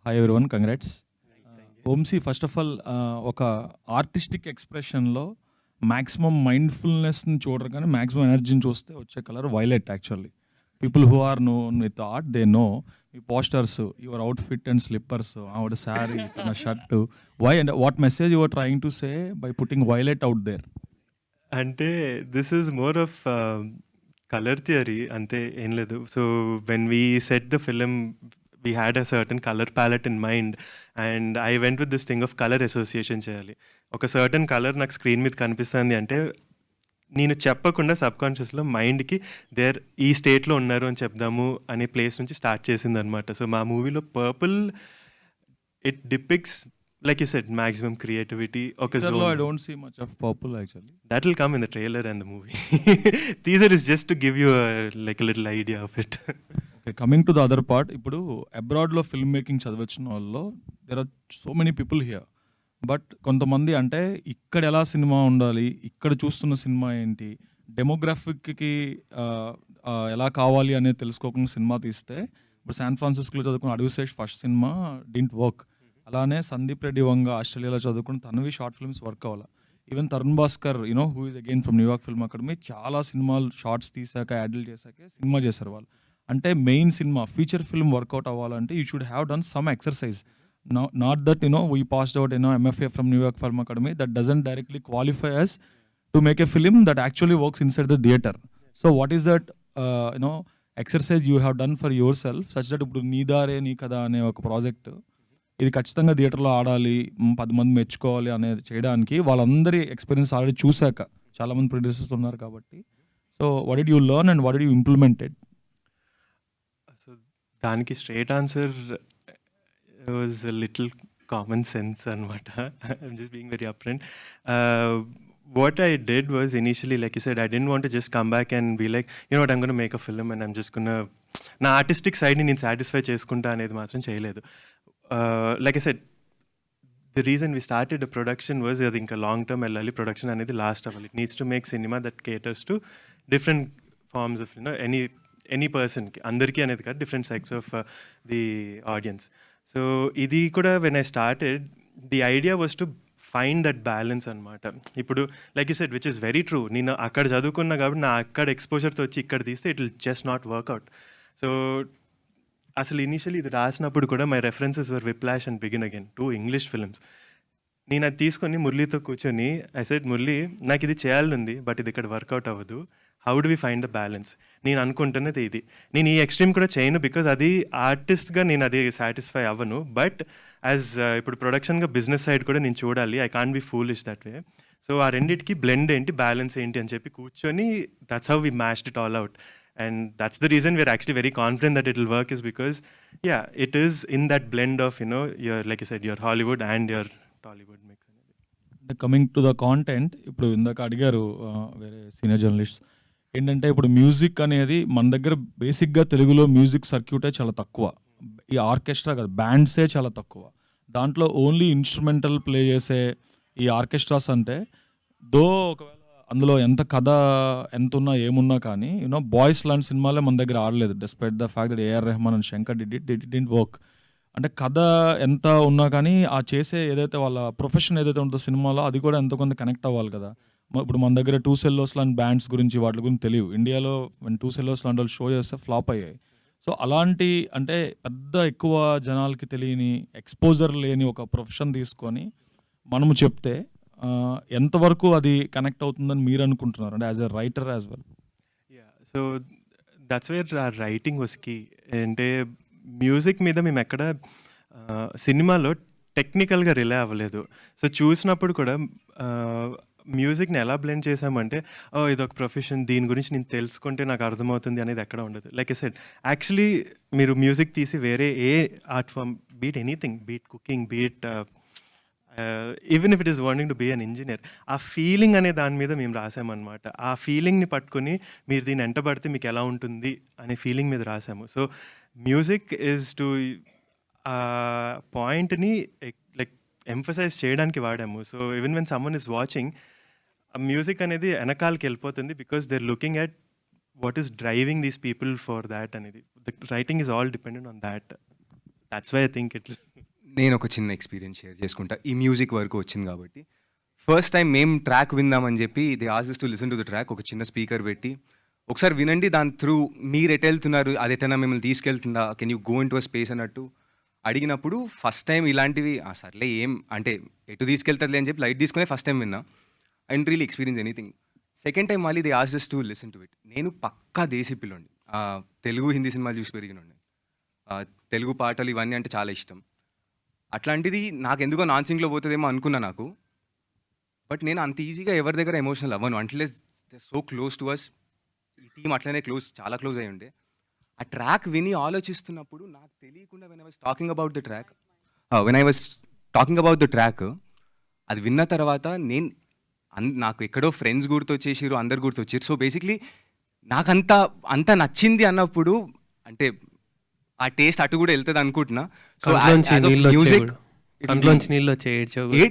Hi everyone, congrats. Vamshi, first of all ఒక artistic ఎక్స్ప్రెషన్లో maximum మైండ్ఫుల్నెస్ని చూడరు కానీ maximum ఎనర్జీని చూస్తే వచ్చే colour violet. Actually people who are known with art they know. ఈ posters, your outfit and slippers, ఆవిడ శారీ, తన shirt, why and what message your trying to say by putting violet out there? అంటే this is more of colour theory, అంతే, ఏం లేదు. So when we set the film we had a certain color palette in mind, and I went with this thing of color association చేయాలి. ఒక certain colour నాకు screen మీద కనిపిస్తుంది అంటే నేను చెప్పకుండా సబ్కాన్షియస్లో మైండ్కి దేర్ ఈ స్టేట్లో ఉన్నారు అని చెప్దాము అనే ప్లేస్ నుంచి స్టార్ట్ చేసింది అనమాట. సో మా మూవీలో purple it డిపిక్స్ like you said maximum creativity. ఒక zone. I don't see much of purple actually. That will come in the trailer and the movie. Teaser is just to give you a little idea of it. Okay, coming to the other part, ఇప్పుడు అబ్రాడ్లో film making చదివించిన వాళ్ళు there are so many people here. But కొంతమంది అంటే ఇక్కడ ఎలా cinema ఉండాలి, ఇక్కడ చూస్తున్న సినిమా ఏంటి, డెమోగ్రాఫిక్కి ఎలా కావాలి అనేది తెలుసుకోకుండా సినిమా తీస్తే, ఇప్పుడు శాన్ ఫ్రాన్సిస్కోలో చదువుకున్న అడుగుశేష్ ఫస్ట్ సినిమా డింట్ వర్క్. అలానే సందీప్ రెడ్డి వంగ ఆస్ట్రేలియాలో చదువుకున్న తనవి షార్ట్ ఫిల్మ్స్ వర్క్ అవ్వాలి. Even Tarun Bhaskar who is again from New York film academy, చాలా సినిమాలు షార్ట్స్ తీసాక యాడిల్ చేశాకే సినిమా చేశారు వాళ్ళు. అంటే main cinema feature film work out అవ్వాలంటే you should have done some exercise. Not that we passed out MFA from New York film academy, that doesn't directly qualify us to make a film that actually works inside the theatre. So what is that exercise you have done for yourself such that ఇప్పుడు నీ దారే నీ కథ అనే ఒక project ఇది ఖచ్చితంగా థియేటర్లో ఆడాలి, 10 మంది మెచ్చుకోవాలి అనేది చేయడానికి వాళ్ళందరి ఎక్స్పీరియన్స్ ఆల్రెడీ చూశాక చాలామంది ప్రొడ్యూసర్స్ ఉన్నారు కాబట్టి. So what did you learn and what did you implemented? So దానికి straight answer was little common sense అనమాట. I'm just being very apparent. What I did was initially, like you said, I didn't want to just come back and be like, you know what, I'm going to make a film and I'm just going to నా artistic సైడ్ని నేను satisfy చేసుకుంటా అనేది మాత్రం చేయలేదు. Like I said, the reason we started the production was అది ఇంకా long term వెళ్ళాలి, production అనేది లాస్ట్ అవ్వాలి. ఇట్ నీడ్స్ టు మేక్ సినిమా that caters to different forms of any పర్సన్కి, అందరికీ అనేది కాదు, different sects of the audience. So ఇది కూడా when I started the idea was to find that balance అనమాట. ఇప్పుడు like you said which is very true, నేను అక్కడ చదువుకున్నా కాబట్టి నా అక్కడ ఎక్స్పోజర్తో వచ్చి ఇక్కడ తీస్తే it will just not work out. So అసలు ఇనీషియలీ ఇది రాసినప్పుడు కూడా my references were Whiplash and Begin Again 2 English films. నేను అది తీసుకొని మురళీతో కూర్చొని ఐ సెడ్, మురళీ నాకు ఇది చేయాలనుంది బట్ ఇది ఇక్కడ వర్కౌట్ అవ్వదు, how do we find the balance? నేను అనుకుంటున్నది ఇది, నేను ఈ ఎక్స్ట్రీమ్ కూడా చేయను బికాజ్ అది ఆర్టిస్ట్గా నేను అది సాటిస్ఫై అవ్వను, బట్ యాజ్ ఇప్పుడు ప్రొడక్షన్గా బిజినెస్ సైడ్ కూడా నేను చూడాలి, I can't be foolish that way. So ఆ రెండింటికి బ్లెండ్ ఏంటి, బ్యాలెన్స్ ఏంటి అని చెప్పి కూర్చొని that's how we mashed it all out. And that's the reason we're actually very confident that it will work, is because it is in that blend of your, like you said, your Hollywood and your Tollywood mix. Coming to the content, ఇప్పుడు ఇందాక అడిగారు వేరే senior journalist ఏంటంటే, ఇప్పుడు music అనేది మన దగ్గర బేసిక్గా తెలుగులో మ్యూజిక్ సర్క్యూటే చాలా తక్కువ, ఈ ఆర్కెస్ట్రా కదా బ్యాండ్సే చాలా తక్కువ. దాంట్లో ఓన్లీ ఇన్స్ట్రుమెంటల్ ప్లే చేసే ఈ ఆర్కెస్ట్రాస్ అంటే దో ఒకవేళ అందులో ఎంత కథ ఎంత ఉన్నా ఏమున్నా కానీ బాయ్స్ లాంటి సినిమాలే మన దగ్గర ఆడలేదు, despite the fact that A R Rahman and Shankar did work. అంటే కథ ఎంత ఉన్నా కానీ ఆ చేసే ఏదైతే వాళ్ళ ప్రొఫెషన్ ఏదైతే ఉంటుందో సినిమాలో అది కూడా ఎంతో కొంత కనెక్ట్ అవ్వాలి కదా. ఇప్పుడు మన దగ్గర 2 సెల్లోస్ లాంటి బ్యాండ్స్ గురించి వాటి గురించి తెలియదు, ఇండియాలో 2 సెల్లోస్ లాంటి వాళ్ళు షో చేస్తే ఫ్లాప్ అయ్యాయి. సో అలాంటి అంటే పెద్ద ఎక్కువ జనాలకి తెలియని ఎక్స్పోజర్ లేని ఒక ప్రొఫెషన్ తీసుకొని మనము చెప్తే ఎంతవరకు అది కనెక్ట్ అవుతుందని మీరు అనుకుంటున్నారు, అంటే as a writer as well? So that's where our writing was key. అంటే మ్యూజిక్ మీద మేము ఎక్కడ సినిమాలో టెక్నికల్గా రిలే అవ్వలేదు. సో చూసినప్పుడు కూడా మ్యూజిక్ని ఎలా బ్లెండ్ చేసామంటే, ఇదొక ప్రొఫెషన్, దీని గురించి నేను తెలుసుకుంటే నాకు అర్థమవుతుంది అనేది ఎక్కడ ఉండదు. లైక్ ఐ సెడ్, యాక్చువల్లీ మీరు మ్యూజిక్ తీసి వేరే ఏ art form, be it anything, be it cooking, be it even if it is wanting to be an engineer, ఆ ఫీలింగ్ అనే దాని మీద మేము రాసామన్నమాట. ఆ ఫీలింగ్ని పట్టుకొని మీరు దీన్ని ఎంటబడితే మీకు ఎలా ఉంటుంది అనే ఫీలింగ్ మీద రాసాము. సో మ్యూజిక్ ఈజ్ టు పాయింట్ని లైక్ ఎంఫసైజ్ చేయడానికి వాడాము. So even when someone is watching, ఆ మ్యూజిక్ అనేది వెనకాలకి వెళ్ళిపోతుంది because they are looking at what is driving these people for that అనేది. The writing is all dependent on that. That's why I think it. నేను ఒక చిన్న experience share చేసుకుంటా. ఈ మ్యూజిక్ వరకు వచ్చింది కాబట్టి ఫస్ట్ టైం మేము ట్రాక్ విందామని చెప్పి they ask to listen to the track. ఒక చిన్న స్పీకర్ పెట్టి ఒకసారి వినండి, దాని త్రూ మీరు ఎటు వెళ్తున్నారు, అది ఎటైనా మిమ్మల్ని తీసుకెళ్తుందా, can you go into a space అన్నట్టు అడిగినప్పుడు ఫస్ట్ టైం ఇలాంటివి సర్లే ఏం అంటే ఎటు తీసుకెళ్తారులే అని చెప్పి లైట్ తీసుకునే ఫస్ట్ టైం విన్నా. I don't really experience anything. Second time మళ్ళీ they ask to listen to it. నేను పక్కా దేశీ పిల్లండి, తెలుగు హిందీ సినిమాలు చూసి పెరిగినండి, తెలుగు పాటలు ఇవన్నీ అంటే చాలా ఇష్టం. అట్లాంటిది నాకు ఎందుకో నాన్ సింగ్లో పోతుందేమో అనుకున్నా నాకు. బట్ నేను అంత ఈజీగా ఎవరి దగ్గర ఎమోషనల్ అవ్వను unless they so close to us. ఈ టీం అట్లనే చాలా క్లోజ్ అయి ఉండే. ఆ ట్రాక్ విని ఆలోచిస్తున్నప్పుడు నాకు తెలియకుండా when I was talking about the track అది విన్న తర్వాత నాకు ఎక్కడో ఫ్రెండ్స్ గుర్తొచ్చేసారు, అందరు గుర్తొచ్చారు. సో బేసిక్లీ నాకు అంత నచ్చింది అన్నప్పుడు అంటే ఆ టేస్ట్ అటు కూడా వెళ్తుంది అనుకుంటున్నా. సో మ్యూజిక్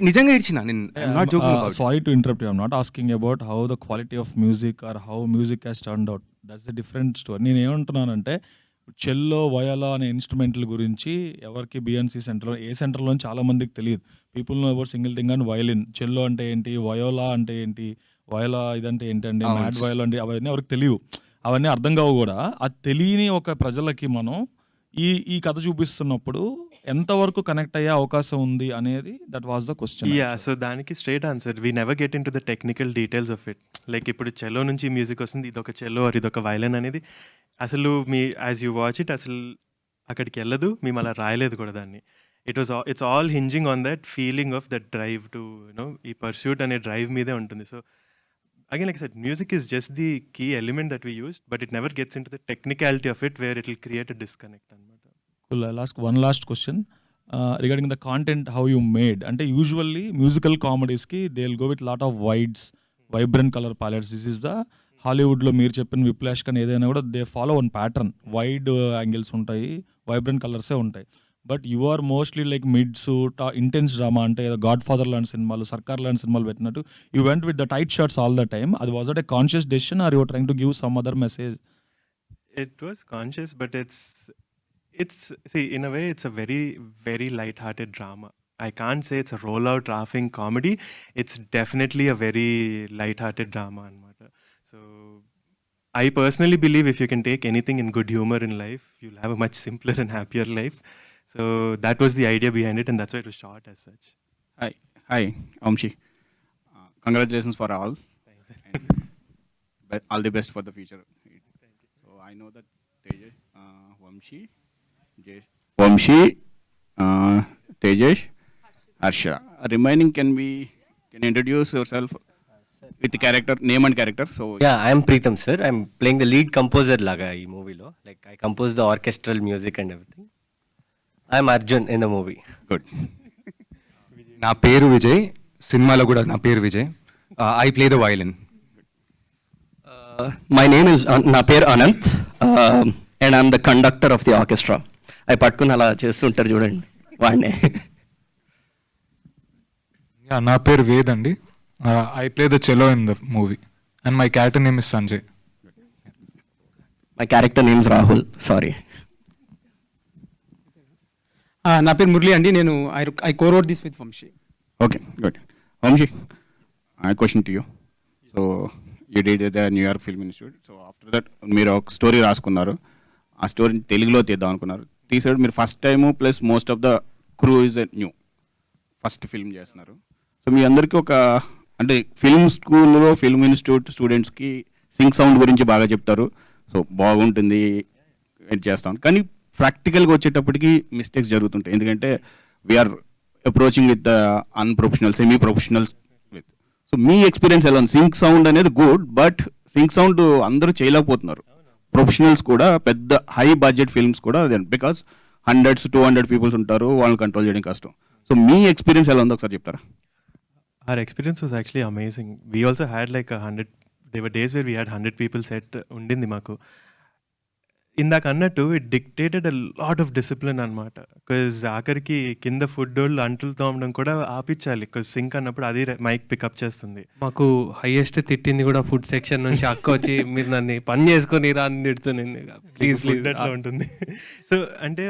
నిజంగా ఏడ్చిన. Sorry to interrupt, I'm not asking about how the quality of music or how music has turned out. That's a different story. నేను ఏమంటున్నానంటే చెల్లో వయోలా అనే ఇన్స్ట్రుమెంట్ల గురించి ఎవరికి బిఎన్సి సెంటర్లో ఏ సెంటర్లో చాలా మందికి తెలియదు. People know about single thing and violin. Cello అంటే ఏంటి, వయోలా అంటే ఏంటి, వయోలా ఇదంటే ఏంటండి, మ్యాడ్ వయోలా అంటే అవన్నీ ఎవరికి తెలియవు, అవన్నీ అర్థం కావు కూడా. అది తెలియని ఒక ప్రజలకి మనం ఈ కథ చూపిస్తున్నప్పుడు ఎంతవరకు కనెక్ట్ అయ్యే అవకాశం ఉంది అనేది that was the question. So దానికి straight answer, we never get into the technical details of it. Like ఇప్పుడు చెల్లో నుంచి మ్యూజిక్ వస్తుంది, ఇదొక చెల్లో ఆర్ ఇదొక వైలన్ అనేది అసలు మీ యాజ్ యూ వాచ్ ఇట్ అసలు అక్కడికి వెళ్ళదు, మేము అలా రాయలేదు కూడా దాన్ని. It's all hinging on that feeling of that drive to you know ఈ పర్స్యూట్ అనే డ్రైవ్ మీదే ఉంటుంది. So again, like I said, music is just the key element that we used, but it never gets into the technicality of it where it will create a disconnect. Cool. I'll ask one last question regarding the content, how you made. Ante usually musical comedies ki they'll go with lot of wides, vibrant color palettes. This is the Hollywood lo meer cheppina Whiplash kan edaina kuda they follow one pattern. Wide angles untayi, vibrant colors e untayi. But you are mostly like mid-suit, intense drama ante Godfather లాంటి సినిమాలు, సర్కార్ లాంటి సినిమాలు పెట్టినట్టు you went with the tight shirts all the time. Was it a conscious decision or you were trying to give some other message? It was conscious, but it's see, in a way it's a very, very light-hearted drama. I can't say it's a roll-out laughing comedy. It's definitely a very light-hearted drama anamata. So I personally believe if you can take anything in good humor in life, you'll have a much simpler and happier life. So that was the idea behind it, and that's why it was shot as such. Hi, Vamsi. Congratulations for all. But all the best for the future. So I know that Tejesh, Vamsi, Tejesh, Harsha. Remaining can introduce yourself with the character, name and character. So yeah, I am Priyatham sir. I'm playing the lead composer laga ee movie lo. Like I composed the orchestral music and everything. I'm Arjun in the movie. Good. నా పేరు విజయ్, సినిమాలో కూడా నా పేరు Vijay. I play the violin. My name is నా పేరు Ananth and I'm the conductor of the orchestra. I పట్టుకుని అలా చేస్తుంటారు చూడండి వాడినే. నా పేరు వేద్ అండి. I play the cello in the movie and my character name is Sanjay. My character name is Rahul. Sorry. నా పేరు మురళి అండి. నేను I co-wrote this with Vamsi. Okay, good. Vamsi, I have a question to you. So you did the New York Film Institute. So after that మీరు ఒక story రాసుకున్నారు, ఆ స్టోరీని తెలుగులో తీద్దాం అనుకున్నారు. తీసాడు మీరు first time plus most of the crew is new, first film చేస్తున్నారు. సో మీ అందరికీ ఒక అంటే ఫిల్మ్ స్కూల్లో ఫిల్మ్ ఇన్స్టిట్యూట్ స్టూడెంట్స్కి సింక్ సౌండ్ గురించి బాగా చెప్తారు. సో బాగుంటుంది చేస్తాం, కానీ ప్రాక్టికల్గా వచ్చేటప్పటికి మిస్టేక్స్ జరుగుతుంటాయి. ఎందుకంటే we're approaching with the unprofessional, semi professionals with. So మీ ఎక్స్పీరియన్స్ ఎలా ఉంది? సింక్ సౌండ్ అనేది గుడ్, బట్ సింక్ సౌండ్ అందరూ చేయలేకపోతున్నారు. ప్రొఫెషనల్స్ కూడా పెద్ద హై బడ్జెట్ ఫిల్మ్స్ కూడా బికాస్ 100 to 200 పీపుల్స్ ఉంటారు, వాళ్ళని కంట్రోల్ చేయడం కష్టం. సో సో మీ ఎక్స్పీరియన్స్ ఎలా ఉందో ఒకసారి చెప్తారా? Our experience was actually amazing. We also had like 100, there were days where we had 100 people set undindi maku. ఇందాక అన్నట్టు it dictated a lot of discipline అనమాట. బికాజ్ ఆఖరికి కింద ఫుడ్ వాళ్ళు అంటులు తోమడం కూడా ఆపించాలి, బికాజ్ సింక్ అన్నప్పుడు అది మైక్ పికప్ చేస్తుంది. మాకు హైయెస్ట్ తిట్టింది కూడా ఫుడ్ సెక్షన్ నుంచి అక్క వచ్చి మీరు నన్ను పని చేసుకొని రా అని తిడుతుంది. ప్లీజ్ ప్లీజ్ అట్లా ఉంటుంది. సో అంటే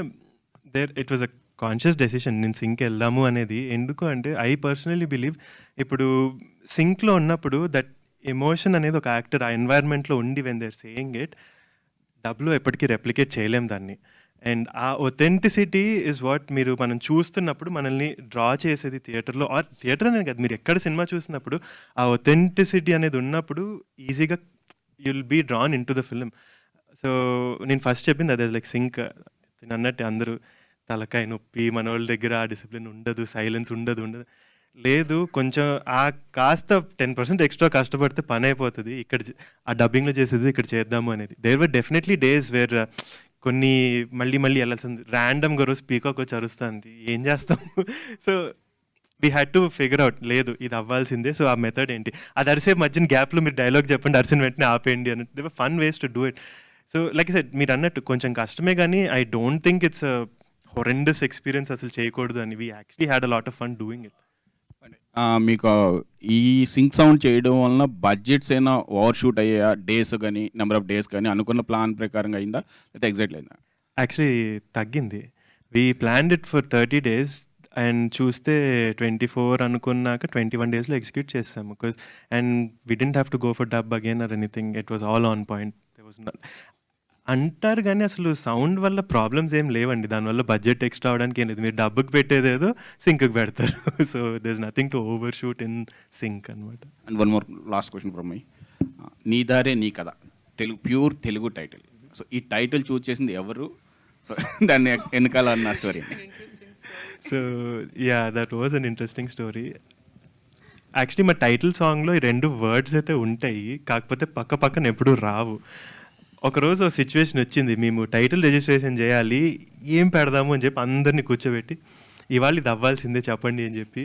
it was a conscious decision నేను సింక్ వెళ్దాము అనేది. ఎందుకు అంటే ఐ పర్సనలీ బిలీవ్ ఇప్పుడు సింక్లో ఉన్నప్పుడు దట్ ఎమోషన్ అనేది ఒక యాక్టర్ ఆ ఎన్వైర్న్మెంట్లో ఉండి వెన్ దేర్ సేయింగ్ ఇట్ డబ్లో ఎప్పటికీ రెప్లికేట్ చేయలేం దాన్ని. అండ్ ఆ ఒథెంటిసిటీ ఇస్ వాట్ మనం చూస్తున్నప్పుడు మనల్ని డ్రా చేసేది థియేటర్లో. ఆర్ థియేటర్ అనేది కాదు, మీరు ఎక్కడ సినిమా చూసినప్పుడు ఆ ఒథెంటిసిటీ అనేది ఉన్నప్పుడు ఈజీగా you'll be drawn into the film. So నేను ఫస్ట్ చెప్పింది అదే, లైక్ సింక్ నేను అన్నట్టు అందరూ తలకాయ నొప్పి, మన వాళ్ళ దగ్గర ఆ డిసిప్లిన్ ఉండదు, సైలెన్స్ ఉండదు లేదు. కొంచెం ఆ కాస్త 10% ఎక్స్ట్రా కష్టపడితే పని అయిపోతుంది. ఇక్కడ ఆ డబ్బింగ్లో చేసేది ఇక్కడ చేద్దాము అనేది. There were definitely days where కొన్ని మళ్ళీ వెళ్ళాల్సింది, ర్యాండమ్గా రోజు పీకాక్ వచ్చి అరుస్తుంది, ఏం చేస్తాము. So we had to figure out, లేదు ఇది అవ్వాల్సిందే. సో ఆ మెథడ్ ఏంటి, అది అరిసే మధ్యన గ్యాప్లో మీరు డైలాగ్ చెప్పండి, అరిసిన వెంటనే ఆపేయండి అన్నట్టు. They were fun ways to do it. So like I said మీరు అన్నట్టు కొంచెం కష్టమే, కానీ I don't think it's horrendous experience అసలు చేయకూడదు అని. We actually had a lot of fun doing it. మీకు ఈ సింక్ సౌండ్ చేయడం వలన బడ్జెట్స్ అయినా ఓవర్ షూట్ అయ్యా, డేస్ కానీ నెంబర్ ఆఫ్ డేస్ కానీ అనుకున్న ప్లాన్ ప్రకారంగా అయిందా లేదా ఎగ్జాక్ట్లీ అయిందా? యాక్చువల్లీ తగ్గింది. We planned it for 30 days and చూస్తే 24 అనుకున్నాక 21 daysలో ఎగ్జిక్యూట్ చేస్తాము. Because and we didn't have to go for dub again or anything, it was all on point. They was అంటారు కానీ అసలు సౌండ్ వల్ల ప్రాబ్లమ్స్ ఏం లేవండి, దానివల్ల బడ్జెట్ ఎక్స్ట్రా అవడానికి ఏం లేదు. మీరు డబ్బుకి పెట్టేదేదో సింక్కి పెడతారు. So there is nothing to over shoot in sync అనమాట. And one more last question from my. Nee Daare Nee Katha Telugu, pure Telugu title. So ఈ టైటిల్ చూస్ చేసింది ఎవరు? సో దాన్ని వెనకాల అన్న story. So yeah, that was an interesting story. Actually మా title సాంగ్లో ఈ 2 వర్డ్స్ అయితే ఉంటాయి, కాకపోతే పక్కన ఎప్పుడూ రావు. ఒకరోజు సిచ్యువేషన్ వచ్చింది, మేము టైటిల్ రిజిస్ట్రేషన్ చేయాలి, ఏం పెడదాము అని చెప్పి అందరినీ కూర్చోబెట్టి ఇవాళ ఇది అవ్వాల్సిందే చెప్పండి అని చెప్పి,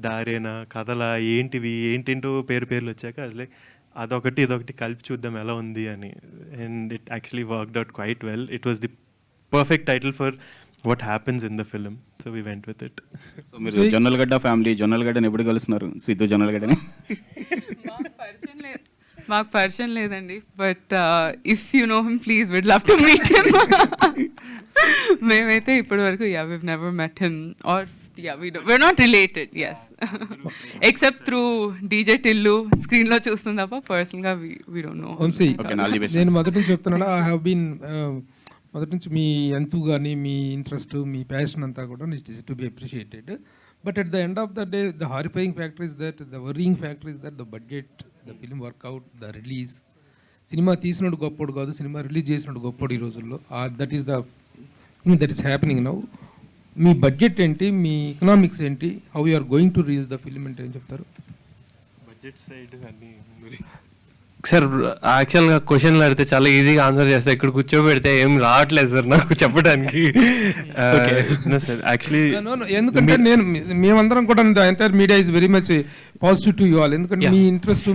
దారేనా కథలా ఏంటేంటో పేర్లు వచ్చాక అసలే అదొకటి ఇదొకటి కలిపి చూద్దాం ఎలా ఉంది అని. And it actually worked out quite well. It was the perfect title for what happens in the film. So we went with it. So మీరు జొన్నలగడ్డ ఫ్యామిలీ, జొన్నలగడ్డని ఎప్పుడు కలుస్తున్నారు? సిద్ధు జొన్నలగడ్డని మాకు పరిచయం లేదండి, but if you know him please we'd love to meet him. మేమైతే ఇప్పటి వరకు we've never met him, or we're not related, yes. Except through DJ Tillu screen లో చూస్తుంది తప్ప పర్సనల్ గా we don't know. నేను మొదటి నుంచి చెప్తున్నాను, ఐ హావ్ బీన్ మొదటి నుంచి మీ ఎంతు కానీ మీ ఇంట్రెస్ట్ మీ ప్యాషన్ అంతా కూడా it is to be appreciated. But at the end of the day, the horrifying factor is that, the worrying factor is that the budget, the film workout, the release. సినిమా తీసినోడు గొప్పోడు కాదు, సినిమా release చేసినోడు గొప్పోడు ఈ రోజుల్లో. That is the thing that is happening now. మీ బడ్జెట్ ఏంటి, మీ ఎకనామిక్స్ ఏంటి, how you are going to release the film అంటే ఏం చెప్తారు? బడ్జెట్ సైడ్ అన్ని సార్ యాక్చువల్గా క్వశ్చన్లు అడిగితే చాలా ఈజీగా ఆన్సర్ చేస్తా, ఇక్కడ కూర్చోబెడితే ఏం రావట్లేదు సార్ నాకు చెప్పడానికి. ఎందుకంటే మేమందరం కూడా entire media is very much positive to you all. ఎందుకంటే మీ ఇంట్రెస్ట్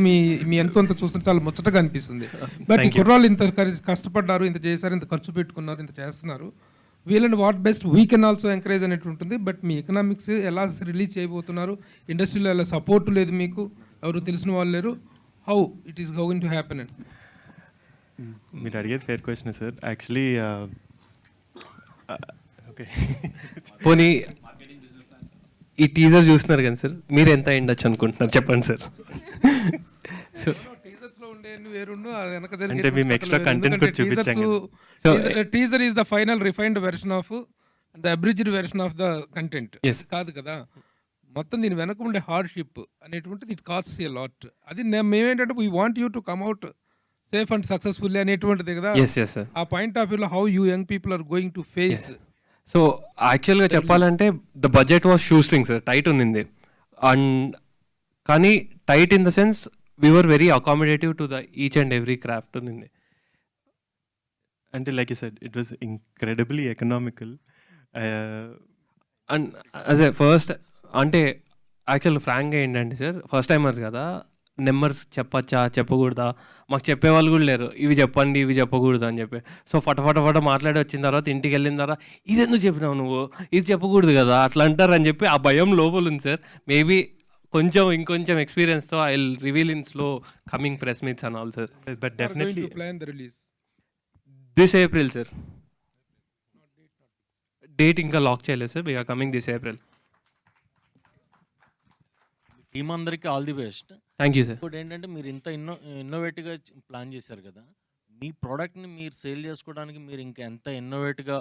మీ ఎంతో అంత చూస్తుంటే చాలా ముచ్చటగా అనిపిస్తుంది. బట్ ఈ కుర్రాళ్ళు ఇంత కష్టపడ్డారు, ఇంత చేశారు, ఇంత ఖర్చు పెట్టుకున్నారు, ఇంత చేస్తున్నారు, వీళ్ళని what best we can also encourage అనేటు ఉంటుంది. బట్ మీ ఎకనామిక్స్ ఎలా రిలీజ్ చేయబోతున్నారు, ఇండస్ట్రీలో ఎలా సపోర్ట్ లేదు, మీకు ఎవరు తెలిసిన వాళ్ళు లేరు, how it is going to happen? మీరు అడిగేది fair question sir. Actually okay, పోనీ ఈ టీజర్ చూస్తున్నారు కానీ సార్, మీరు ఎంత అయ్యిండొచ్చు అనుకుంటున్నారు చెప్పండి సార్. సో అంటే మేము ఎక్స్ట్రా కంటెంట్ కూడా చూపించాం. Teaser is the final refined version of the abridged version of the content కాదు కదా. మొత్తం దీని వెనక ఉండే హార్డ్షిప్ అనేటువంటిది ఇట్ కాస్ట్స్ ఎ లాట్. అది మేమేంటంటే we want you to come out safe and successful అనేటువంటిది కదా. ఆ పాయింట్ ఆఫ్ వ్యూలో how you young people are going to face. So యాక్చువల్గా చెప్పాలంటే the budget was shoestring sir, tight ఉన్నింది. And కానీ tight in the sense we were very accommodative to the each and every craft ఉన్నింది. అంటే like you said, it was incredibly economical. And as a first అంటే actual ఫ్రాంక్గా ఏంటంటే sir, first timers కదా, numbers చెప్పచ్చా చెప్పకూడదా మాకు చెప్పేవాళ్ళు కూడా లేరు, ఇవి చెప్పండి ఇవి చెప్పకూడదు అని చెప్పి. సో ఫట మాట్లాడి వచ్చిన తర్వాత ఇంటికి వెళ్ళిన తర్వాత ఇది ఎందుకు చెప్పినావు నువ్వు, ఇది చెప్పకూడదు కదా అట్లా అంటారు అని చెప్పి ఆ భయం లోపల ఉంది సార్. మేబీ ఇంకొంచెం ఎక్స్పీరియన్స్తో I will reveal in slow coming press meets and all sir. But definitely this April sir. Date ఇంకా లాక్ చేయలేదు sir, we're coming this April. Team అందరికీ all the best. Thank you sir. ఇప్పుడు ఏంటంటే మీరు ఇంత ఇన్నోవేటివ్గా plan చేశారు కదా, మీ ప్రోడక్ట్ని మీరు సేల్ చేసుకోవడానికి మీరు ఇంకా ఎంత ఇన్నోవేటివ్గా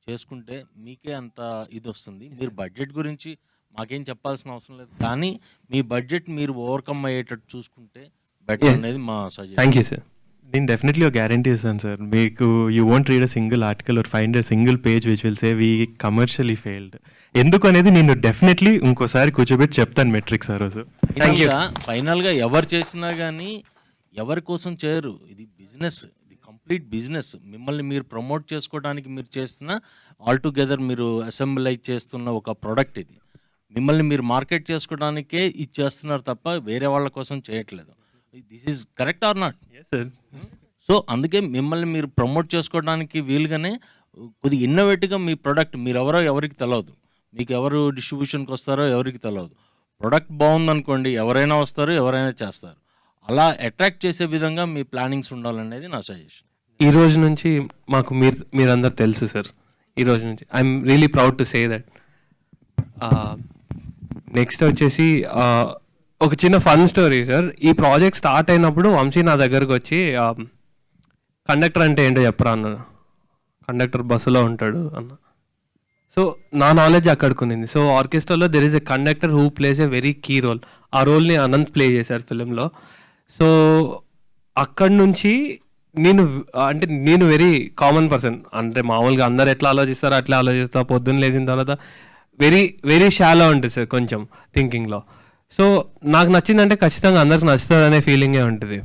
చేసుకుంటే మీకే అంత ఇది వస్తుంది. మీరు బడ్జెట్ గురించి మాకేం చెప్పాల్సిన అవసరం లేదు, కానీ మీ బడ్జెట్ మీరు ఓవర్కమ్ అయ్యేటట్టు చూసుకుంటే బెటర్ అనేది మా సజెషన్. Thank you sir. నేను డెఫినెట్లీ ఒక గ్యారంటీ ఇస్తాను సార్, మీకు you won't read a single article are find a single page which will say we commercially failed. ఎందుకు అనేది నేను డెఫినెట్లీ ఇంకోసారి కూర్చోబెట్టి చెప్తాను మెట్రిక్స్ ఆ రోజు. ఫైనల్గా ఎవరు చేసినా కానీ ఎవరి కోసం చేయరు, ఇది బిజినెస్, ఇది కంప్లీట్ బిజినెస్. మిమ్మల్ని మీరు ప్రమోట్ చేసుకోవడానికి మీరు చేస్తున్న ఆల్టుగెదర్ మీరు అసెంబ్లైజ్ చేస్తున్న ఒక ప్రోడక్ట్ ఇది. మిమ్మల్ని మీరు మార్కెట్ చేసుకోవడానికే ఇది చేస్తున్నారు తప్ప వేరే వాళ్ళ కోసం చేయట్లేదు. This is correct or not? So అందుకే మిమ్మల్ని మీరు ప్రమోట్ చేసుకోవడానికి వీలుగానే కొద్దిగా ఇన్నోవేటివ్గా మీ ప్రోడక్ట్, మీరు ఎవరికి తెలియదు, మీకు ఎవరు డిస్ట్రిబ్యూషన్కి వస్తారో ఎవరికి తెలియదు. ప్రోడక్ట్ బాగుందనుకోండి ఎవరైనా వస్తారు, ఎవరైనా చేస్తారు. అలా అట్రాక్ట్ చేసే విధంగా మీ ప్లానింగ్స్ ఉండాలనేది నా సజెషన్. ఈ రోజు నుంచి మాకు మీరందరూ తెలుసు సార్. ఈ రోజు నుంచి I'm really proud to say that. Next వచ్చేసి ఒక చిన్న ఫన్ స్టోరీ సార్. ఈ ప్రాజెక్ట్ స్టార్ట్ అయినప్పుడు వంశీ నా దగ్గరకు వచ్చి కండక్టర్ అంటే ఏంటో చెప్పరా అన్నాడు. కండక్టర్ బస్సులో ఉంటాడు అన్న. సో నా నాలెడ్జ్ అక్కడికి. సో ఆర్కెస్ట్రాలో there is a conductor who plays a very key role. ఆ రోల్ని అనంత్ ప్లే చేశారు ఫిలింలో. సో అక్కడి నుంచి నేను వెరీ కామన్ పర్సన్, అంటే మామూలుగా అందరు ఎట్లా ఆలోచిస్తారో అట్లా ఆలోచిస్తా. పొద్దున్న లేచిన తర్వాత వెరీ షాలో ఉంటుంది సార్ కొంచెం థింకింగ్లో. సో నాకు నచ్చిందంటే ఖచ్చితంగా అందరికి నచ్చుతుంది అనే ఫీలింగే ఉంటుంది.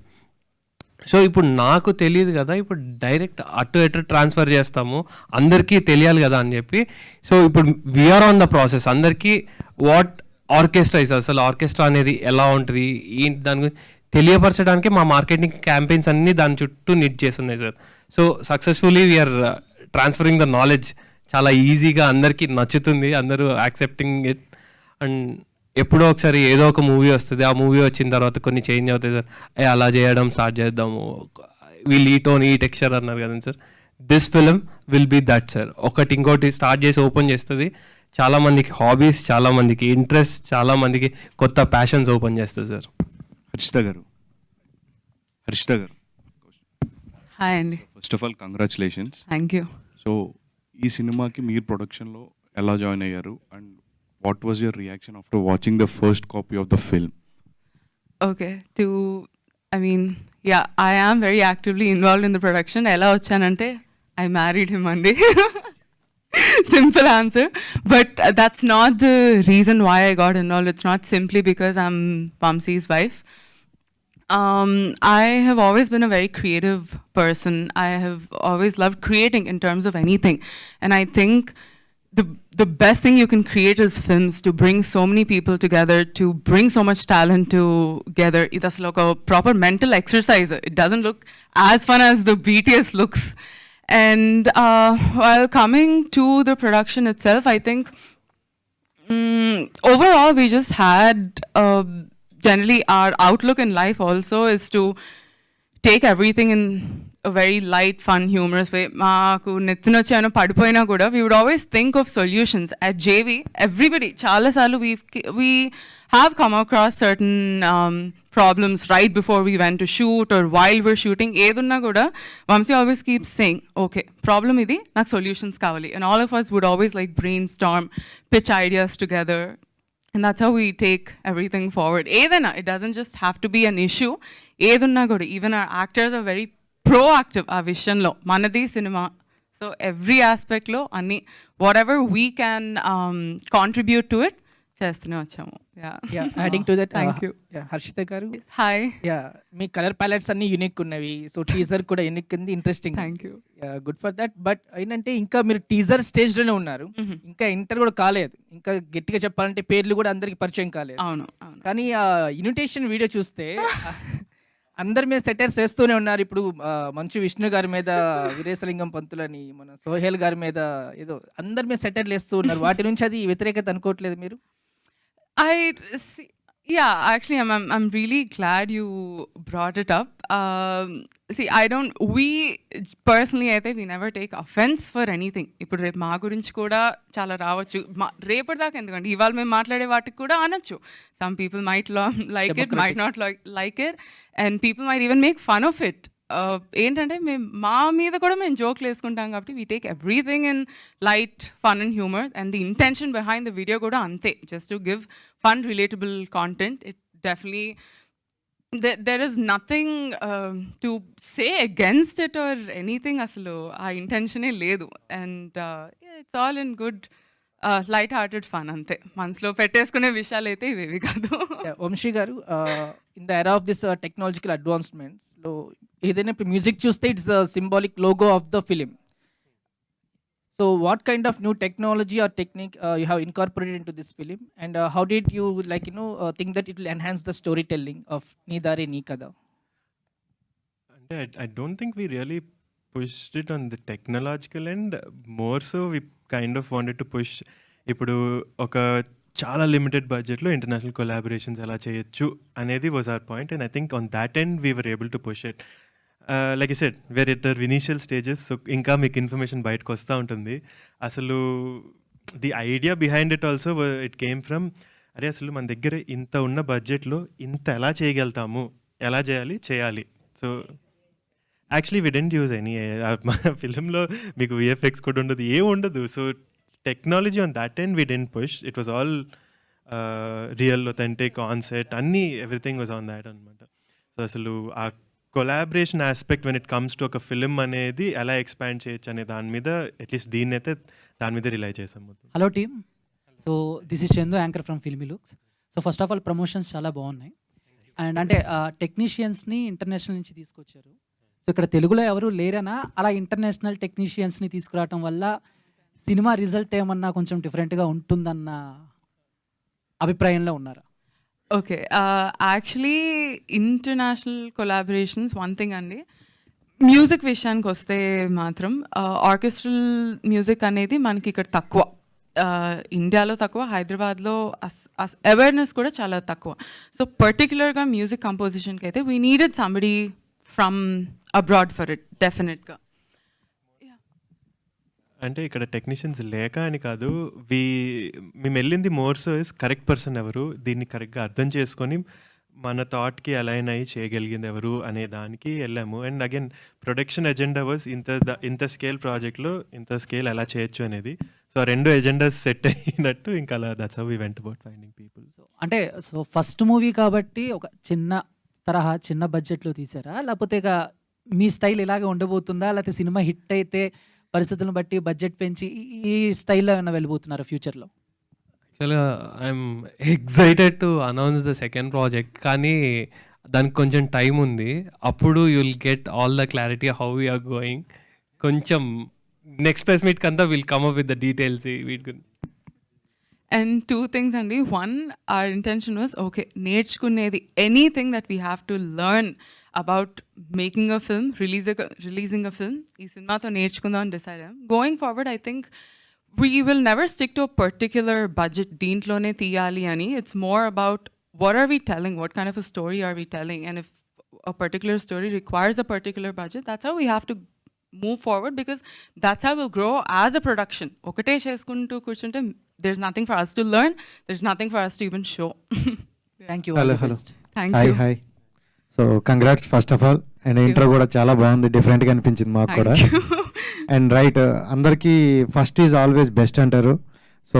సో ఇప్పుడు నాకు తెలియదు కదా, ఇప్పుడు డైరెక్ట్ అటు ట్రాన్స్ఫర్ చేస్తాము, అందరికీ తెలియాలి కదా అని చెప్పి. సో ఇప్పుడు వీఆర్ ఆన్ ద ప్రాసెస్. అందరికీ వాట్ ఆర్కెస్ట్రా ఇస్, అసలు ఆర్కెస్ట్రా అనేది ఎలా ఉంటుంది ఏంటి దాని గురించి తెలియపరచడానికి మా మార్కెటింగ్ క్యాంపెయిన్స్ అన్నీ దాని చుట్టూ నిట్ చేస్తున్నాయి sir. So successfully we're transferring the knowledge. చాలా ఈజీగా అందరికీ నచ్చుతుంది, అందరూ యాక్సెప్టింగ్ ఇట్. అండ్ ఎప్పుడో ఒకసారి ఏదో ఒక మూవీ వస్తుంది, ఆ మూవీ వచ్చిన తర్వాత కొన్ని చేంజ్ అవుతాయి సార్. అలా చేయడం స్టార్ట్ చేద్దాము, వీల్ ఈ టెక్స్చర్ అన్నారు కదా sir. This film will be that sir. ఒకటి ఇంకోటి స్టార్ట్ చేసి ఓపెన్ చేస్తుంది. చాలామందికి హాబీస్, చాలామందికి ఇంట్రెస్ట్, చాలామందికి కొత్త ప్యాషన్స్ ఓపెన్ చేస్తుంది సార్. హర్షిత గారు హాయ్ అండి. First of all congratulations. Thank you. So ఈ సినిమాకి మీరు ప్రొడక్షన్లో ఎలా జాయిన్ అయ్యారు and what was your reaction after watching the first copy of the film? Okay, I am very actively involved in the production. Ela vachanante I married him andi. Simple answer. But that's not the reason why I got involved. It's not simply because I'm Vamsi's wife. I have always been a very creative person. I have always loved creating in terms of anything. And I think the best thing you can create is films, to bring so many people together, to bring so much talent together. It's like a proper mental exercise. It doesn't look as fun as the BTS looks. And while coming to the production itself, I think overall we just had generally our outlook in life also is to take everything in a very light, fun, humorous way. Maaku nettinochi ano padipoyina kuda we would always think of solutions. At JV, everybody chala salu we have come across certain problems right before we went to shoot or while we're shooting. Edunna kuda Vamsi always keeps saying, okay, problem idi, nak solutions kavali. And all of us would always like brainstorm, pitch ideas together. And that's how we take everything forward. Edana, it doesn't just have to be an issue. Edunna kuda, even our actors are very proactive ఆ విషయంలో. మనది cinema, so every ఆస్పెక్ట్లో అన్ని whatever we can contribute to it, చేస్తూనే వచ్చాము. Adding to that, thank you. Harshitha గారు hi. మీ colour palettes అన్ని unique ఉన్నవి, సో టీజర్ కూడా యూనిక్ ఉంది, interesting. Thank you. Good for that. But ఏంటంటే ఇంకా మీరు టీజర్ స్టేజ్ లోనే ఉన్నారు, ఇంకా ఎంటర్ కూడా కాలేదు. ఇంకా గట్టిగా చెప్పాలంటే పేర్లు కూడా అందరికి పరిచయం కాలేదు. అవును. కానీ ఆ ఇన్విటేషన్ వీడియో చూస్తే అందరి మీద సెటర్స్ వేస్తూనే ఉన్నారు. ఇప్పుడు మంచు విష్ణు గారి మీద వీరేశలింగం పంతులని, మన సోహెల్ గారి మీద ఏదో అందరి మీద సెటర్లు వేస్తూ ఉన్నారు. వాటి నుంచి అది వ్యతిరేకత అనుకోవట్లేదు మీరు? Actually, I'm really glad you brought it up. We personally, we never take offense for anything. ఇప్పుడు రేపు మా గురించి కూడా చాలా రావచ్చు, రేపటిదాకా ఎందుకంటే ఇవాళ మేము మాట్లాడే వాటికి కూడా అనొచ్చు. Some people might like it, might not like it, and people might even make fun of it. ఏంటంటే మేము మా మీద కూడా మేము జోక్లు వేసుకుంటాం కాబట్టి we take everything in light fun and humour, and the intention behind the video కూడా అంతే, just to give fun relatable content. It definitely there is nothing to say against it or anything. అసలు ఆ ఇంటెన్షనే లేదు, and it's all in good light hearted fun అంతే. మనసులో పెట్టేసుకునే విషయాలు అయితే ఇవేవి కాదు. వంశీ గారు, in the era of this technological advancements లో ఏదైనా ఇప్పుడు మ్యూజిక్ చూస్తే it's the symbolic logo of the film. So what kind of new technology are technique you have incorporated in to this film, and how did you think that it will enhance the story telling of నీ దారే నీ కథ? అంటే I don't think we really pushed it on the technological end. More so we kind of wanted to push ఇప్పుడు ఒక చాలా limited బడ్జెట్లో international collaborations ఎలా చేయొచ్చు అనేది was our point, and I think on that end we were able to push it. Like I said, we're at their initial stages, so ఇంకా మీకు information బయటకు వస్తూ ఉంటుంది. అసలు the idea behind it also it came from, అరే అసలు మన దగ్గర ఇంత ఉన్న బడ్జెట్లో ఇంత ఎలా చేయగలుగుతాము, ఎలా చేయాలి. So actually we didn't use any, మా ఫిలింలో మీకు విఎఫ్ఎక్స్ కూడా ఉండదు, ఏం ఉండదు. So technology on that end we didn't push, it was all real authentic on set, అన్నీ ఎవ్రీథింగ్ వాజ్ ఆన్ దాట్ అనమాట. సో అసలు ఆ collaboration aspect when it comes to ఒక ఫిలిం అనేది ఎలా ఎక్స్పాండ్ చేయొచ్చు అనే దాని మీద అట్లీస్ట్ దీన్ని అయితే దాని మీద రిలై చేసాం. Hello team, so this is Chandu, anchor from filmy looks. So first of all promotions చాలా బాగున్నాయి, అండ్ అంటే టెక్నీషియన్స్ని ఇంటర్నేషనల్ నుంచి తీసుకొచ్చారు. సో ఇక్కడ తెలుగులో ఎవరు లేరనా, అలా ఇంటర్నేషనల్ టెక్నీషియన్స్ని తీసుకురావటం వల్ల సినిమా రిజల్ట్ ఏమన్నా కొంచెం డిఫరెంట్గా ఉంటుందన్న అభిప్రాయంలో ఉన్నారా? Okay, actually international collaborations one thing అండి. మ్యూజిక్ విషయానికి వస్తే మాత్రం ఆర్కెస్ట్రల్ మ్యూజిక్ అనేది మనకి ఇక్కడ తక్కువ, ఇండియాలో తక్కువ, హైదరాబాద్లో అవేర్నెస్ కూడా చాలా తక్కువ. సో పర్టిక్యులర్గా మ్యూజిక్ కంపోజిషన్కి అయితే we needed somebody from abroad for it డెఫినెట్గా. అంటే ఇక్కడ టెక్నీషియన్స్ లేక అని కాదు, మేము వెళ్ళింది more so is correct person ఎవరు, దీన్ని కరెక్ట్గా అర్థం చేసుకొని మన థాట్కి అలైన్ అయ్యి చేయగలిగింది ఎవరు అనే దానికి వెళ్ళాము. And again production agenda was ఇంత స్కేల్ ప్రాజెక్ట్లో ఇంత స్కేల్ ఎలా చేయొచ్చు అనేది. సో రెండు ఎజెండాస్ సెట్ అయినట్టు ఇంకా అలా that's how we went about finding people. అంటే సో ఫస్ట్ మూవీ కాబట్టి ఒక చిన్న బడ్జెట్లో తీసారా, లేకపోతే ఇక మీ స్టైల్ ఇలాగే ఉండబోతుందా, లేకపోతే సినిమా హిట్ అయితే పరిస్థితులను బట్టి బడ్జెట్ పెంచి ఈ స్టైల్లో ఏమైనా వెళ్ళిపోతున్నారా ఫ్యూచర్లో? యాక్చువల్గా I'm excited to announce the second project, కానీ దానికి కొంచెం టైం ఉంది. అప్పుడు you will get all the clarity how we're going. కొంచెం నెక్స్ట్ ప్రెస్ మీట్ కంతా will come up with the details వీటి గురించి. And two things, Andy. One, our intention was, okay, నేర్చుకునేది anything that we have to learn about making a film, releasing a film, ఈ సినిమాతో నేర్చుకుందాం అని decide అయ్యాం. Going forward, I think we will never stick to a particular budget, దీంట్లోనే తీయాలి అని. It's more about what are we telling, what kind of a story are we telling, and if a particular story requires a particular budget, that's how we have to move forward, because that's how we'll grow as a production. ఒకటే చేసుకుంటూ కూర్చుంటే there's nothing for us to learn, there's nothing for us to even show. Thank you. Hello. Thank you. Hi. So congrats first of all, and intro కూడా చాలా బాగుంది, డిఫరెంట్గా అనిపించింది మాకు కూడా. అండ్ రైట్, అందరికీ ఫస్ట్ ఈజ్ ఆల్వేస్ బెస్ట్ అంటారు. So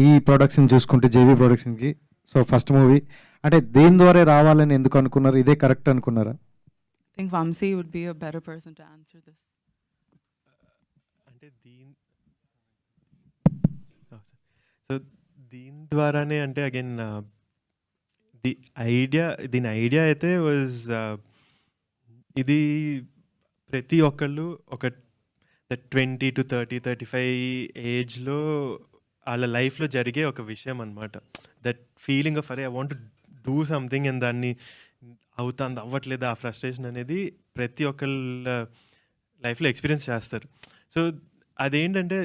ఈ ప్రొడక్షన్ చూసుకుంటే జేవీ ప్రొడక్షన్కి, సో ఫస్ట్ మూవీ అంటే దేని ద్వారా రావాలని ఎందుకు అనుకున్నారు, ఇదే కరెక్ట్ అనుకున్నారా? I think Vamsi would be a better person to answer this. So దీని ద్వారానే అంటే అగైన్ దీని ఐడియా అయితే వాజ్ ఇది ప్రతి ఒక్కళ్ళు ఒక 20 to 35 ఏజ్లో వాళ్ళ లైఫ్లో జరిగే ఒక విషయం అనమాట. దట్ ఫీలింగ్ ఆఫ్ అరే I want do something and దాన్ని అవ్వట్లేదు, ఆ ఫ్రస్ట్రేషన్ అనేది ప్రతి ఒక్కళ్ళ లైఫ్లో ఎక్స్పీరియన్స్ చేస్తారు. సో అదేంటంటే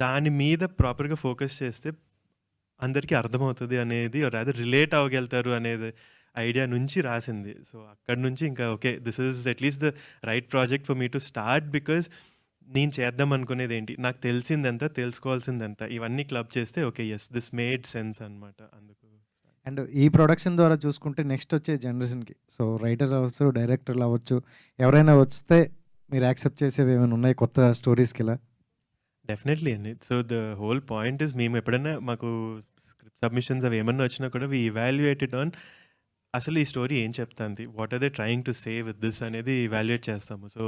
దాని మీద ప్రాపర్గా ఫోకస్ చేస్తే అందరికీ అర్థమవుతుంది అనేది, రాదర్ రిలేట్ అవ్వగలుగుతారు అనేది ఐడియా నుంచి రాసింది. సో అక్కడి నుంచి ఇంకా okay, this is at least the right project for me to start. Because నేను చేద్దాం అనుకునేది ఏంటి, నాకు తెలిసిందెంత, తెలుసుకోవాల్సిందెంత, ఇవన్నీ క్లబ్ చేస్తే okay yes this made sense అనమాట. అందుకు అండ్ ఈ ప్రొడక్షన్ ద్వారా చూసుకుంటే నెక్స్ట్ వచ్చే జనరేషన్కి, సో రైటర్స్ అవ్వచ్చు, డైరెక్టర్లు అవ్వచ్చు, ఎవరైనా వస్తే మీరు యాక్సెప్ట్ చేసేవి ఏమైనా ఉన్నాయి కొత్త స్టోరీస్కి ఇలా? డెఫినెట్లీ అండి. So the whole point is, మేము ఎప్పుడైనా మాకు స్క్రిప్ట్ సబ్మిషన్స్ అవి ఏమన్నా వచ్చినా కూడా వీ ఇవాల్యుయేటెడ్ ఆన్ అసలు ఈ స్టోరీ ఏం చెప్తుంది, what are they trying to say with this అనేది ఇవాల్యుయేట్ చేస్తాము. సో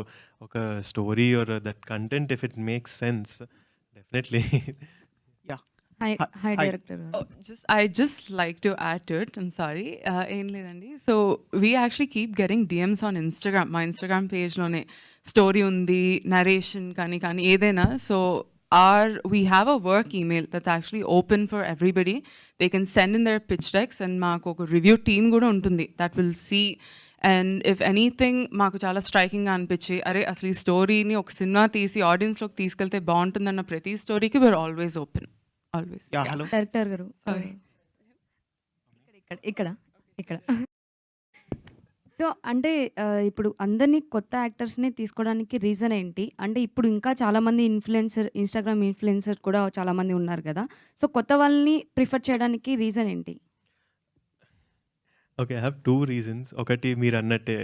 ఒక story or that content if it makes sense definitely. Hi, director. I just like to add to it. I'm sorry. ఏం లేదండి. So we actually keep getting DMs on Instagram. మా Instagram page లోనే story ఉంది, narration కానీ ఏదైనా. So we have a work email that's actually open for everybody. They can send in their pitch decks and మాకు ఒక review team కూడా ఉంటుంది that will see. And if anything మాకు చాలా స్ట్రైకింగ్గా అనిపించి అరే అసలు ఈ స్టోరీని ఒక సినిమా తీసి ఆడియన్స్లోకి తీసుకెళ్తే బాగుంటుందన్న ప్రతి స్టోరీకి we're always open. Always. Director గారు ఇక్కడ సో అంటే ఇప్పుడు అందరినీ కొత్త యాక్టర్స్ని తీసుకోవడానికి రీజన్ ఏంటి? అంటే ఇప్పుడు ఇంకా చాలామంది ఇన్స్టాగ్రామ్ ఇన్ఫ్లుయెన్సర్ కూడా చాలామంది ఉన్నారు కదా, సో కొత్త వాళ్ళని ప్రిఫర్ చేయడానికి రీజన్ ఏంటి? Okay, I have 2 reasons. ఒకటి మీరు అన్నట్టే,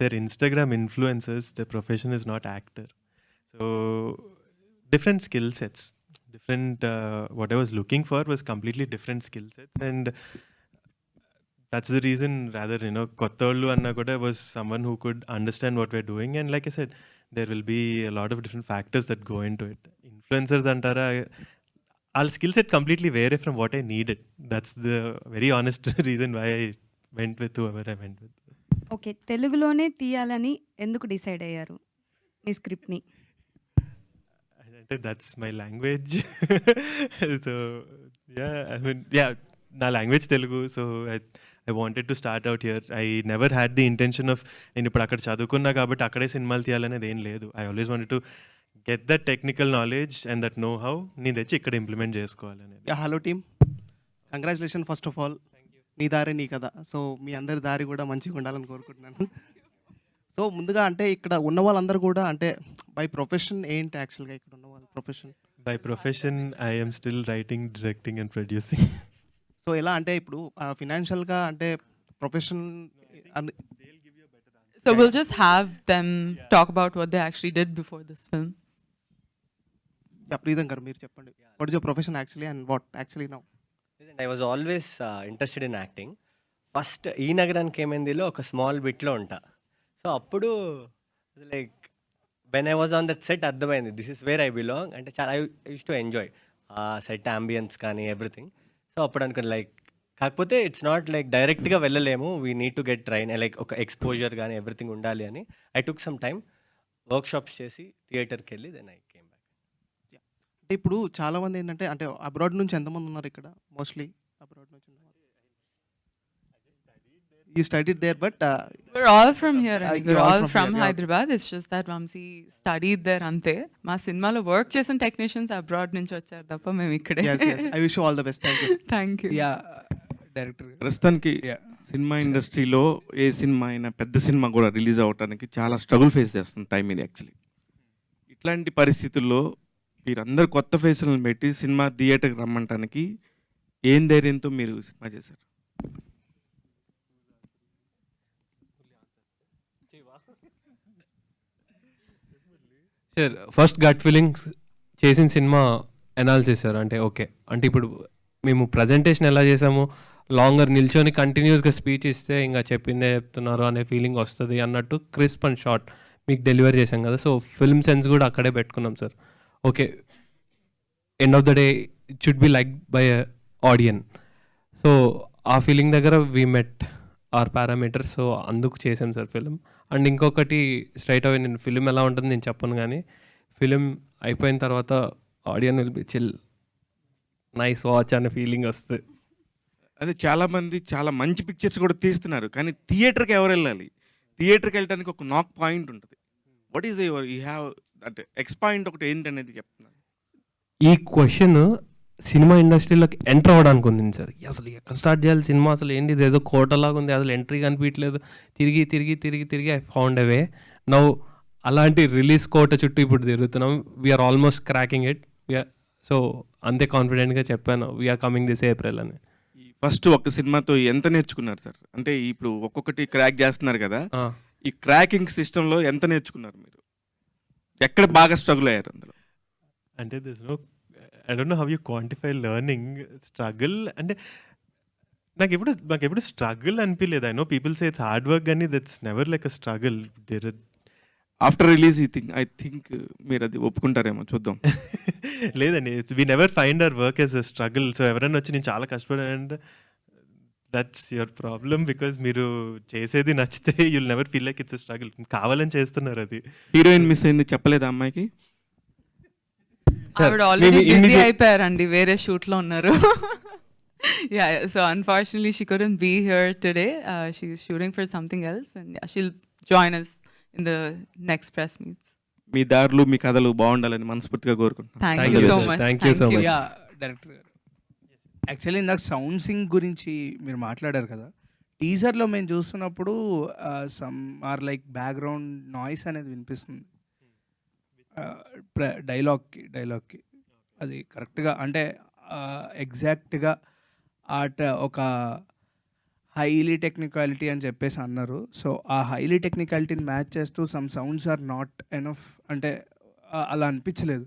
their Instagram influencers, the profession is not actor. So different skill sets, different what I was looking for was completely different skill sets, and that's the reason, rather, kottollu anna kuda was someone who could understand what we're doing. And like I said, there will be a lot of different factors that go into it. Influencers antara all skill set completely vary from what I needed. That's the very honest reason why I went with whoever I went with. Okay, తెలుగులోనే తీయాలని ఎందుకు decide అయ్యారు మీ స్క్రిప్ట్ని? That's my language. So నా language Telugu. So I wanted to start out here. I never had the intention of నేను ఇప్పుడు అక్కడ చదువుకున్నా కాబట్టి అక్కడే సినిమాలు తీయాలనేది ఏం లేదు. I always wanted to get that technical knowledge and that know how నేను తెచ్చి ఇక్కడ ఇంప్లిమెంట్ చేసుకోవాలనేది. Hello team, congratulation first of all. నీ దారి నీ కథ. సో మీ అందరి దారి కూడా మంచిగా ఉండాలని కోరుకుంటున్నాను. సో ముందుగా అంటే ఇక్కడ ఉన్న వాళ్ళందరూ కూడా అంటే బై ప్రొఫెషన్ ఏంటి యాక్చువల్గా ఇక్కడ ఉన్న వాళ్ళ profession? By profession I am still writing, directing and producing. So ఎలా అంటే ఇప్పుడు ఫినాన్షియల్గా అంటే profession. So we'll just have them talk about what they actually did before this film. Preetham garu మీరు చెప్పండి, what is your profession actually and what actually now? I was always interested in acting. First ఈ నగరానికి ఏమైందిలో ఒక small బిట్లో ఉంటా. So అప్పుడు like when I was on that set అర్థమైంది this is where I belong. అంటే చాలా I use to enjoy set ambience కానీ ఎవ్రీథింగ్. సో అప్పుడు అనుకుని లైక్ కాకపోతే ఇట్స్ నాట్ లైక్ డైరెక్ట్గా వెళ్ళలేము, we need to get train, like ఒక ఎక్స్పోజర్ కానీ ఎవ్రీథింగ్ ఉండాలి అని I took some time workshops చేసి థియేటర్కి వెళ్ళి దెన్ ఐ కేమ్ బ్యాక్. అంటే ఇప్పుడు చాలామంది ఏంటంటే అంటే అబ్రాడ్ నుంచి ఎంతమంది ఉన్నారు ఇక్కడ? మోస్ట్లీ అబ్రాడ్ నుంచి you studied there, but we're all from here. We're all from Hyderabad. It's just that Vamsi studied there ante. మా సినిమాలో వర్క్ చేసిన టెక్నీషియన్స్ అబ్రాడ్ నుంచి వచ్చారు తప్ప మేము ఇక్కడే. yes I wish you all the best. Thank you. Director ప్రస్తుతానికి cinema ఇండస్ట్రీలో ఏ సినిమా అయినా పెద్ద సినిమా కూడా రిలీజ్ అవ్వడానికి చాలా స్ట్రగుల్ ఫేస్ చేస్తున్న టైం ఇది యాక్చువల్లీ. ఇట్లాంటి పరిస్థితుల్లో మీరందరూ కొత్త ఫేసులను పెట్టి సినిమా థియేటర్కి రమ్మంటానికి ఏం ధైర్యంతో మీరు సినిమా చేశారు? సార్ ఫస్ట్ గట్ ఫీలింగ్ చేసిన సినిమా అనాలిసిస్ సార్. అంటే ఓకే, అంటే ఇప్పుడు మేము ప్రజెంటేషన్ ఎలా చేసాము, లాంగర్ నిల్చొని కంటిన్యూస్గా స్పీచ్ ఇస్తే ఇంకా చెప్పిందే చెప్తున్నారు అనే ఫీలింగ్ వస్తుంది అన్నట్టు క్రిస్ప్ అండ్ షార్ట్ మీకు డెలివరీ చేసాం కదా. సో ఫిల్మ్ సెన్స్ కూడా అక్కడే పెట్టుకున్నాం sir. Okay, end of the day it should be like by audience. So ఆ ఫీలింగ్ దగ్గర we met our parameter. So అందుకు చేసాం సార్ ఫిలిం. అండ్ ఇంకొకటి స్ట్రైట్ అవే నేను ఫిలిం ఎలా ఉంటుంది నేను చెప్పను, కానీ ఫిలిం అయిపోయిన తర్వాత audience will be chill, nice watch అనే ఫీలింగ్ వస్తుంది. అదే చాలామంది చాలా మంచి పిక్చర్స్ కూడా తీస్తున్నారు, కానీ థియేటర్కి ఎవరు వెళ్ళాలి? థియేటర్కి వెళ్ళడానికి ఒక నాక్ పాయింట్ ఉంటుంది. What is your you have అంటే ఎక్స్ పాయింట్ ఒకటి ఏంటనేది చెప్తున్నాను. ఈ క్వశ్చన్ సినిమా ఇండస్ట్రీలోకి ఎంటర్ అవ్వడానికి ఉంది సార్. అసలు ఎక్కడ స్టార్ట్ చేయాలి సినిమా, అసలు ఏంటి ఇది ఏదో కోటలాగా ఉంది, అసలు ఎంట్రీ కనిపించలేదు, తిరిగి తిరిగి తిరిగి తిరిగి ఐ ఫౌండ్ అవే నౌ. అలాంటి రిలీజ్ కోట చుట్టూ ఇప్పుడు తిరుగుతున్నాం. We're almost cracking it. So అంతే కాన్ఫిడెంట్గా చెప్పాను వీఆర్ కమింగ్ దిస్ ఏప్రిల్ అని. ఫస్ట్ ఒక సినిమాతో ఎంత నేర్చుకున్నారు సార్? అంటే ఇప్పుడు ఒక్కొక్కటి క్రాక్ చేస్తున్నారు కదా, ఈ క్రాకింగ్ సిస్టంలో ఎంత నేర్చుకున్నారు మీరు? ఎక్కడ బాగా స్ట్రగుల్ అయ్యారు అందులో? అంటే this no, I don't know how you quantify learning. Struggle అంటే నాకు ఎప్పుడు స్ట్రగుల్ అనిపించలేదు. I know people say it's hard work, కానీ that's never like a struggle. After release I think మీరు అది ఒప్పుకుంటారేమో, చూద్దాం. లేదండి, we never find our work as a struggle. So ఎవరైనా వచ్చి నేను చాలా కష్టపడానంటే దట్స్ యువర్ ప్రాబ్లమ్, బికాజ్ మీరు చేసేది నచ్చితే you'll never feel like it's a struggle. కావాలని చేస్తున్నారు అది. హీరోయిన్ మిస్ అయింది చెప్పలేదా అమ్మాయికి? ఆవిడ ఆల్రెడీ బిజీ అయిపోయారండి, వేరే షూట్లో ఉన్నారు. Yeah, so unfortunately she couldn't be here today. She's shooting for something else, and yeah, she'll join us in the next press meets. మీ దారులు మీ కథలు బాగుండాలని మనస్ఫూర్తిగా కోరుకుంటున్నాను. Thank you so much. Thank you so much. Yeah director గారు, actually ఇందాక sound sync గురించి మీరు మాట్లాడారు కదా, టీజర్లో మేము చూస్తున్నప్పుడు some are like background noise అనేది వినిపిస్తుంది డైలాగ్కి. అది కరెక్ట్గా అంటే ఎగ్జాక్ట్గా ఒక హైలీ టెక్నికాలిటీ అని చెప్పేసి అన్నారు. సో ఆ హైలీ టెక్నికాలిటీని మ్యాచ్ చేస్తూ some sounds are not enough అంటే అలా అనిపించలేదు.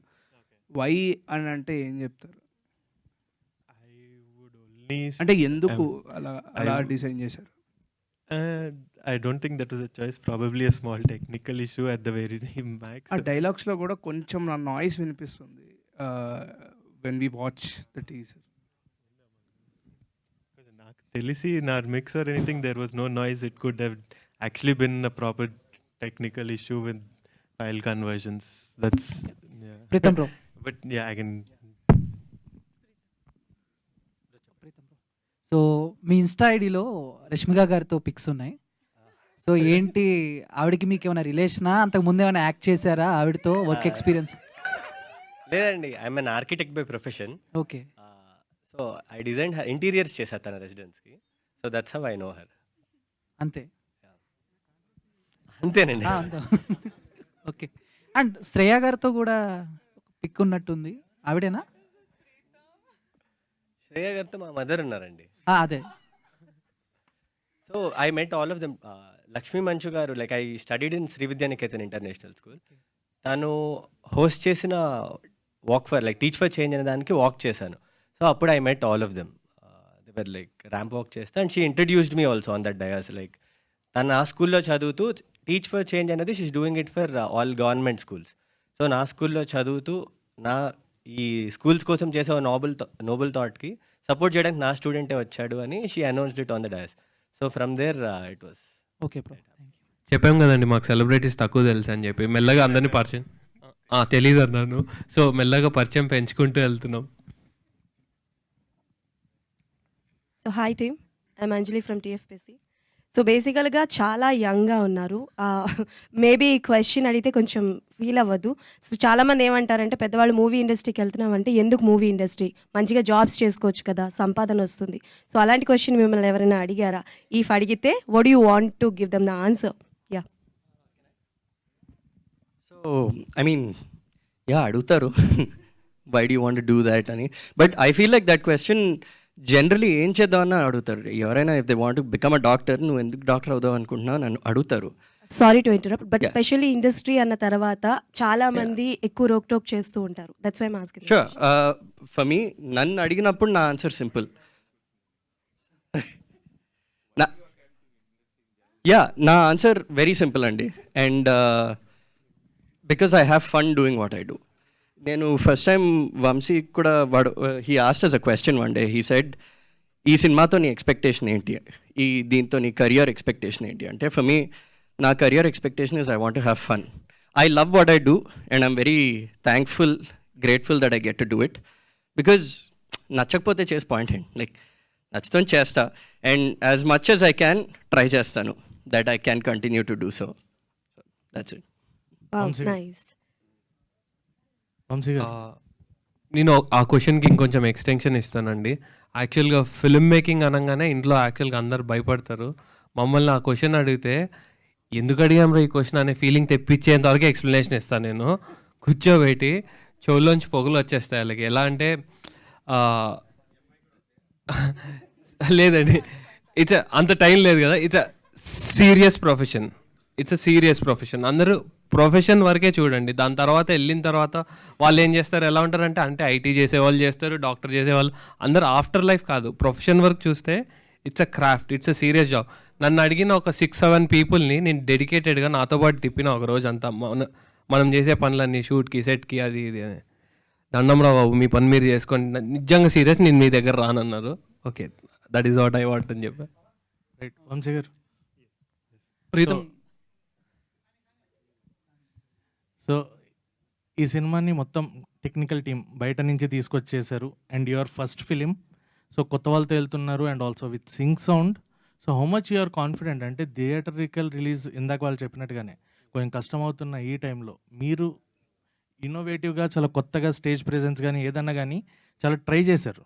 వై అని అంటే ఏం చెప్తారు? అంటే ఎందుకు అలా డిజైన్ చేశారు? I don't think that was a choice. Probably a small technical issue at the very max. ఆ డైలాగ్స్లో కూడా కొంచెం నా నాయిస్ వినిపిస్తుంది when we watch the teaser. నాకు తెలిసి in our mix or anything there was no noise. It could have actually been a proper technical issue with file conversions. That's yeah. Priyatham bro. But yeah, I can. So మీ insta ఐడిలో రష్మిక గారితో pics ఉన్నాయి. So ఏంటి ఆవిడకి మీకు ఏమైనా రిలేషనా, అంతకు ముందు ఏమైనా యాక్ట్ చేశారా ఆవిడతో, వర్క్ ఎక్స్పీరియన్స్? లేదండి, I'm an architect by profession. Okay. So I design interiors చేశాను తన రెసిడెన్స్కి. So that's how I know her. అంతే అంతేనండి. ఓకే. అండ్ శ్రేయ గారితో కూడా పిక్ ఉన్నట్టుంది, ఆవిడేనా? శ్రేయ గారితో మా మదర్ ఉన్నారండి. అదే. So I met all of them. Lakshmi Manchu garu, like I studied in Sri Vidyanikethan international school. తను హోస్ట్ చేసిన walk for like teach for change అనే దానికి వాక్ చేశాను. సో అప్పుడు I met all of them. They were like ramp walk చేస్తే and she introduced me also on that dais. Like తను ఆ స్కూల్లో చదువుతూ టీచ్ ఫర్ చేంజ్ అనేది she's doing it for all government schools. So నా స్కూల్లో చదువుతూ నా ఈ స్కూల్స్ కోసం చేసే నోబుల్ థాట్కి సపోర్ట్ చేయడానికి నా స్టూడెంటే వచ్చాడు అని she announced it on the dais. So from there it was okay bro. చెప్పాం కదండి మాకు సెలబ్రిటీస్ తక్కువ తెలుసు అని చెప్పి, మెల్లగా అందరినీ పరిచయం తెలీదు అన్నాను. సో మెల్లగా పరిచయం పెంచుకుంటూ వెళ్తున్నాం. So hi team, I'm Anjali from TFPC. So బేసికల్గా చాలా యంగ్గా ఉన్నారు. మేబీ ఈ క్వశ్చన్ అడిగితే కొంచెం ఫీల్ అవ్వద్దు. సో చాలామంది ఏమంటారంటే పెద్దవాళ్ళు మూవీ ఇండస్ట్రీకి వెళ్తున్నామంటే ఎందుకు మూవీ ఇండస్ట్రీ, మంచిగా జాబ్స్ చేసుకోవచ్చు కదా, సంపాదన వస్తుంది. సో అలాంటి క్వశ్చన్ మిమ్మల్ని ఎవరైనా అడిగారా? ఇఫ్ అడిగితే what you want to give them the answer? Yeah. So I mean అడుగుతారు why do want to do that అని. But I feel like that question generally ఏం చేద్దామని అడుగుతారు ఎవరైనా. If they want to become a doctor, నువ్వు ఎందుకు doctor అవుదావు అనుకుంటున్నావు అని అడుగుతారు. Sorry to interrupt, but specially industry అన్న తర్వాత చాలా మంది ఎక్కువ రోక్ టోక్ చేస్తూ ఉంటారు. That's why I am asking. Sure. For me, నన్ను అడిగినప్పుడు నా ఆన్సర్ సింపుల్. నా ఆన్సర్ వెరీ సింపుల్ అండి. And because I have fun doing what I do. నేను ఫస్ట్ టైం వంశీ కూడా వాడు he asked us a question one day. He said, ఈ సినిమాతో నీ ఎక్స్పెక్టేషన్ ఏంటి, ఈ దీంతో నీ కెరియర్ ఎక్స్పెక్టేషన్ ఏంటి అంటే, ఫర్ మీ నా career expectation is I want to have fun. I love what I do and I'm very thankful, grateful that I get to do it. Because నచ్చకపోతే చేసి పాయింట్ ఏంటి, లైక్ నచ్చుకొని చేస్తా and as much as I can try చేస్తాను that I can continue to do so. That's it. Nice. నేను ఆ క్వశ్చన్కి ఇంకొంచెం ఎక్స్టెన్షన్ ఇస్తానండి. యాక్చువల్గా ఫిల్మ్ మేకింగ్ అనగానే ఇంట్లో యాక్చువల్గా అందరు భయపడతారు. మమ్మల్ని ఆ క్వశ్చన్ అడిగితే ఎందుకు అడిగాం ఈ క్వశ్చన్ అనే ఫీలింగ్ తెప్పించేంతవరకు ఎక్స్ప్లెనేషన్ ఇస్తాను నేను. కూర్చోబెట్టి చెవుల్లోంచి పొగలు వచ్చేస్తాయి వాళ్ళకి. ఎలా అంటే లేదండి, ఇట్స్ అంత టైం లేదు కదా. It's a serious profession, it's a serious profession. అందరూ ప్రొఫెషన్ వరకే చూడండి. దాని తర్వాత వెళ్ళిన తర్వాత వాళ్ళు ఏం చేస్తారు, ఎలా ఉంటారంటే అంటే ఐటీ చేసేవాళ్ళు చేస్తారు, డాక్టర్ చేసేవాళ్ళు, అందరూ ఆఫ్టర్ లైఫ్ కాదు, ప్రొఫెషన్ వర్క్ చూస్తే it's a craft, it's a serious job. నన్ను అడిగిన ఒక 6-7 పీపుల్ని నేను డెడికేటెడ్గా నాతో పాటు తిప్పిన ఒక రోజు అంతా. మనం చేసే పనులన్నీ షూట్కి, సెట్కి, అది ఇది అని. దండం రా బాబు, మీ పని మీరు చేసుకోండి, నిజంగా సీరియస్, నేను మీ దగ్గర రానన్నారు. Okay, that is what I want అని చెప్పా. రైట్. వంశీ గారు. ప్రీతం. సో ఈ సినిమాని మొత్తం టెక్నికల్ టీం బయట నుంచి తీసుకొచ్చేసారు and your first film. So కొత్త వాళ్ళతో వెళ్తున్నారు and also with sync sound. So how much you're confident అంటే థియేటరికల్ రిలీజ్ ఇందాక వాళ్ళు చెప్పినట్టుగానే కొంచెం కష్టం అవుతున్న ఈ టైంలో మీరు ఇన్నోవేటివ్గా చాలా కొత్తగా స్టేజ్ ప్రెజెన్స్ కానీ ఏదన్నా కానీ చాలా ట్రై చేశారు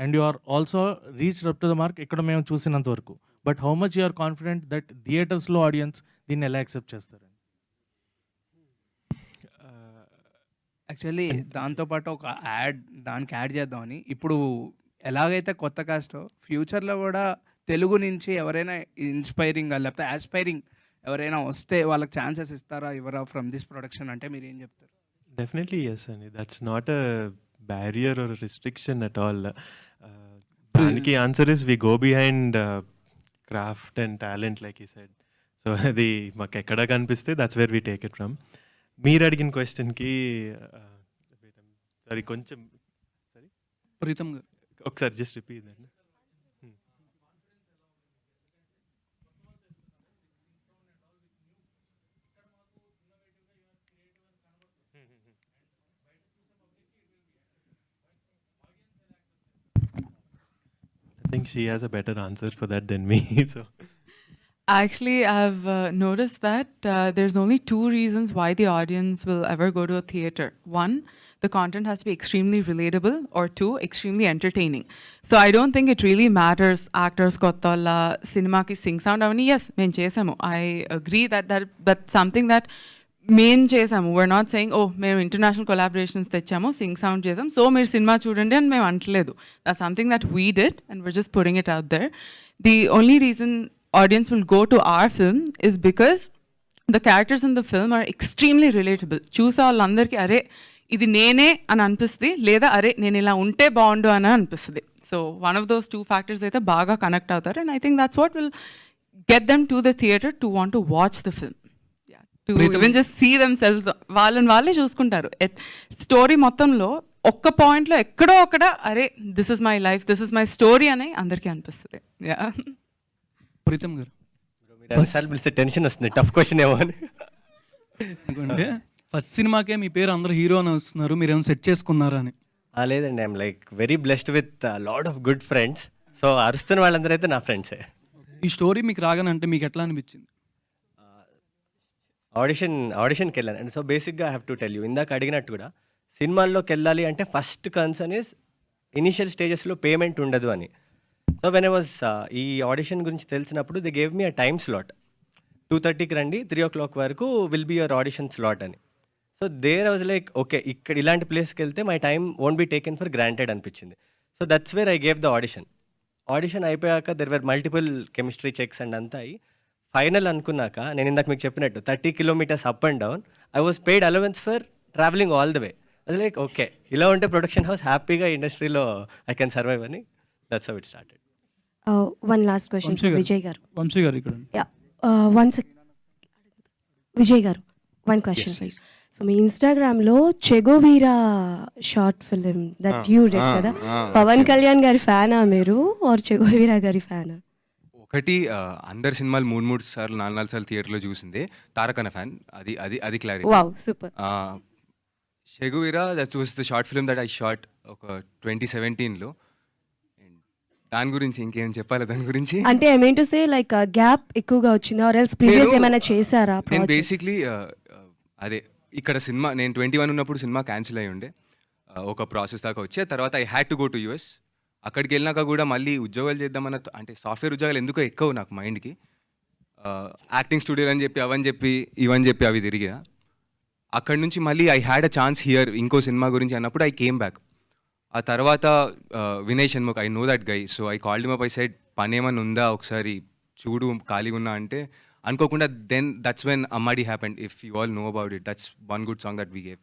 and you are also reach up to the mark ఇక్కడ మేము చూసినంత వరకు. But how much you're confident that థియేటర్స్లో ఆడియన్స్ దీన్ని ఎలా యాక్సెప్ట్ చేస్తారు? యాక్చువల్లీ దాంతోపాటు ఒక దానికి యాడ్ చేద్దామని, ఇప్పుడు ఎలాగైతే కొత్త కాస్ట్ ఫ్యూచర్లో కూడా తెలుగు నుంచి ఎవరైనా ఇన్స్పైరింగ్ లేకపోతే ఆస్పైరింగ్ ఎవరైనా వస్తే వాళ్ళకి ఛాన్సెస్ ఇస్తారా ఇవ్వరా ఫ్రమ్ దిస్ ప్రొడక్షన్ అంటే మీరు ఏం చెప్తారు? డెఫినెట్లీ ఎస్ అండి. That's not a barrier or restriction at all. దానికి answer is we go behind craft and talent like he said. So అది మాకు ఎక్కడ కనిపిస్తే that's where we take it from. మీరు అడిగిన క్వశ్చన్కి సారీ కొంచెం సారీ ప్రీతం గారు ఒకసారి జస్ట్ రిపీట్ అండి. I think she has a better answer for that than me. So Actually, I've noticed that there's only 2 reasons why the audience will ever go to a theater. 1, the content has to be extremely relatable, or 2, extremely entertaining. So I don't think it really matters actors kottalla cinema ki sing sound avani. Yes, men chesamu. I agree that's something that మేము చేసాము. we're not saying oh మేము international collaborations తెచ్చాము, Singh sound చేసాం, so మీరు cinema చూడండి అని మేము అంటలేదు. That's something that we did and we're just putting it out there. The only reason audience will go to our film is because the characters in the film are extremely relatable. చూసే వాళ్ళందరికీ అరే ఇది నేనే అని అనిపిస్తుంది, లేదా అరే నేను ఇలా ఉంటే బాగుండు అని అనిపిస్తుంది. So one of those 2 factors అయితే బాగా కనెక్ట్ అవుతారు and I think that's what will get them to the theater to want to watch the film. To even just see themselves, వాళ్ళే చూసుకుంటారు. స్టోరీ మొత్తంలో ఒక్క పాయింట్లో ఎక్కడో అక్కడ అరే this is my life, this is my story అని అందరికీ అనిపిస్తుంది. ప్రీతం గారు టెన్షన్ వస్తుంది, టఫ్ క్వశ్చన్ ఏమో అని. ఎందుకంటే ఫస్ట్ సినిమాకే మీ పేరు అందరూ హీరో అని వస్తున్నారు, మీరు ఏమైనా సెట్ చేసుకున్నారా అని? లేదండి, I'm like very blessed with lot of good friends. So అరుస్తున్న వాళ్ళందరూ అయితే నా ఫ్రెండ్సే. ఈ స్టోరీ మీకు రాగానంటే మీకు ఎట్లా అనిపించింది? ఆడిషన్కి వెళ్ళాను అండ్ సో బేసిక్గా I have to tell you, ఇందాక అడిగినట్టు కూడా సినిమాల్లోకి వెళ్ళాలి అంటే ఫస్ట్ కన్సర్న్ ఇస్ ఇనిషియల్ స్టేజెస్లో పేమెంట్ ఉండదు అని. సో వెన్ ఐ వాజ్ ఈ ఆడిషన్ గురించి తెలిసినప్పుడు they gave me a time slot, 2:30కి రండి, 3 o'clock వరకు will be your audition slot అని. So there I was like okay, ఇక్కడ ఇలాంటి ప్లేస్కి వెళ్తే my time won't be taken for granted అనిపించింది. So that's where I gave the audition అయిపోయాక there were multiple chemistry checks and అంతా అయ్యి final అనుకున్నాక నేను ఇందాక మీకు చెప్పినట్టు 30 kilometers up and down, I was paid allowance for travelling all the way. అది like okay, ఇలా ఉంటే ప్రొడక్షన్ హౌస్ హ్యాపీగా ఇండస్ట్రీలో ఐ కెన్ సర్వైవ్ అని. That's how it started. One last question Vijay garu. Vamshi garu ఇక్కడ. Vijay garu, one question please. So మీ ఇన్స్టాగ్రామ్లో Che Guevara short film that you did కదా, పవన్ కళ్యాణ్ గారి ఫ్యానా మీరు ఆర్ చెగోవీరా గారి ఫ్యానా? ఒకటి అందరి సినిమాలు 3 సార్లు 4 సార్లు థియేటర్లో చూసిందే, తారకన ఫ్యాన్, అది అది అది clarity. Wow super. Che Guevara that was the short film that I shot ఒక 2017లో. దాని గురించి ఇంకేం చెప్పాలి దాని గురించి? అంటే I mean to say like gap ఎక్కువగా వచ్చిందా ఆర్ ఎల్స్ ప్రీవియస్ ఏమైనా చేశారా? నేను బేసిక్లీ అదే ఇక్కడ సినిమా నేను 21 ఉన్నప్పుడు సినిమా క్యాన్సిల్ అయ్యి ఉండే, ఒక ప్రాసెస్ దాకా వచ్చి తర్వాత I had to go to US. అక్కడికి వెళ్ళినాక కూడా మళ్ళీ ఉద్యోగాలు చేద్దామన్న, అంటే సాఫ్ట్వేర్ ఉద్యోగాలు ఎందుకో ఎక్కువ నాకు మైండ్కి, యాక్టింగ్ స్టూడియోలు అని చెప్పి అవని చెప్పి ఇవని చెప్పి అవి తిరిగా. అక్కడి నుంచి మళ్ళీ I had a chance here ఇంకో సినిమా గురించి అన్నప్పుడు ఐ కేమ్ బ్యాక్. ఆ తర్వాత Vinay Shanmukh, I know that guy, so I called him up, I said పని ఏమన్నా ఉందా ఒకసారి చూడు ఖాళీగా ఉన్నా అంటే, అనుకోకుండా then that's when Ammadi happened. If you all know about it, that's one good song that we gave.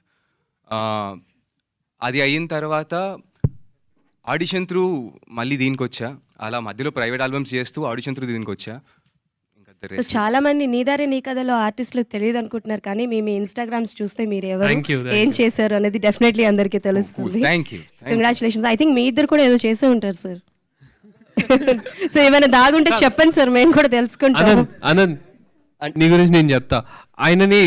అది అయిన తర్వాత ఆడిషన్ త్రూ మళ్ళీ దీనికి వచ్చా, అలా మధ్యలో ప్రైవేట్ ఆల్బమ్స్ చేస్తూ ఆడిషన్ త్రూ దీనికి వచ్చా. చాలా మంది నీ దారే నీ కథలో ఆర్టిస్టులు తెలియదు అనుకుంటున్నారు, కానీ మీ ఇన్స్టాగ్రామ్స్ చూస్తే మీరు ఎవరు ఏం చేశారు అనేది డెఫినెట్లీ అందరికీ తెలుస్తుంది. కంగ్రాచులేషన్స్. ఐ థింక్ మీ ఇద్దరు కూడా ఏదో చేసే ఉంటారు సార్. సో ఏమైనా దాగుంటే చెప్పండి సార్, మేము కూడా తెలుసుకుంటాం. అనంత్ నీ గురించి నేను చెప్తా. ఆయనని